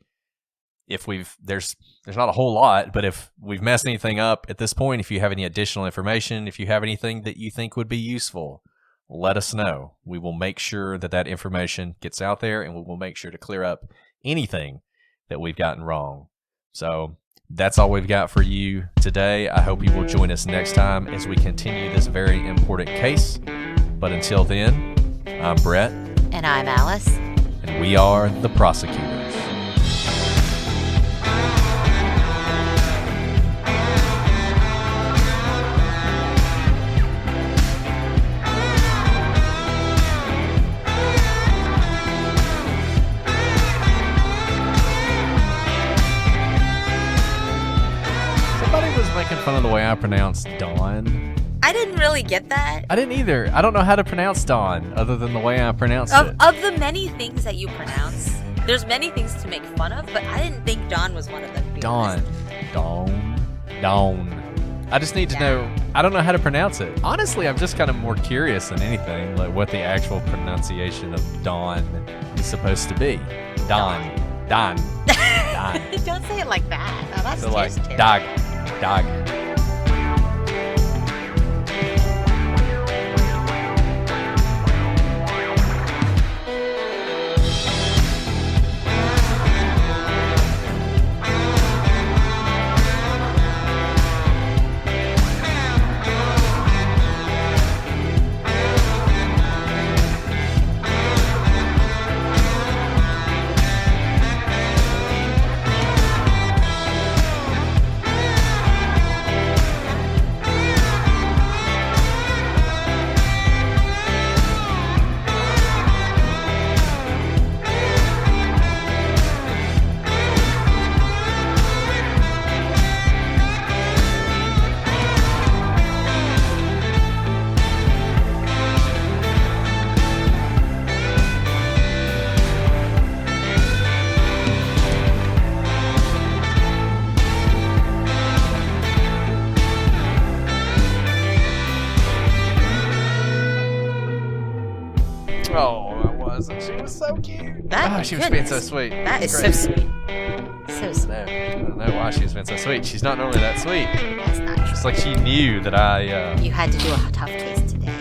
If there's not a whole lot, but if we've messed anything up at this point, if you have any additional information, if you have anything that you think would be useful, let us know. We will make sure that information gets out there, and we will make sure to clear up anything that we've gotten wrong. So that's all we've got for you today. I hope you will join us next time as we continue this very important case. But until then, I'm Brett. And I'm Alice. And we are the prosecutors. Somebody was making fun of the way I pronounced Dawn. I didn't really get that. I didn't either. I don't know how to pronounce Dawn other than the way I pronounce it. Of the many things that you pronounce, there's many things to make fun of, but I didn't think Dawn was one of them. To be Dawn. honest. Dawn. I just need to know. I don't know how to pronounce it. Honestly, I'm just kind of more curious than anything, like what the actual pronunciation of Dawn is supposed to be. Dawn. Dawn. Dawn. Don't say it like that. Oh, that's So like just terrible. dog. Oh, I wasn't. She was so cute. That- She was being so goodness. sweet. That is It's so great. sweet. So sweet. I don't know why she was being so sweet. She's not normally that sweet. That's not true. It's like she knew that I. You had to do a tough case today.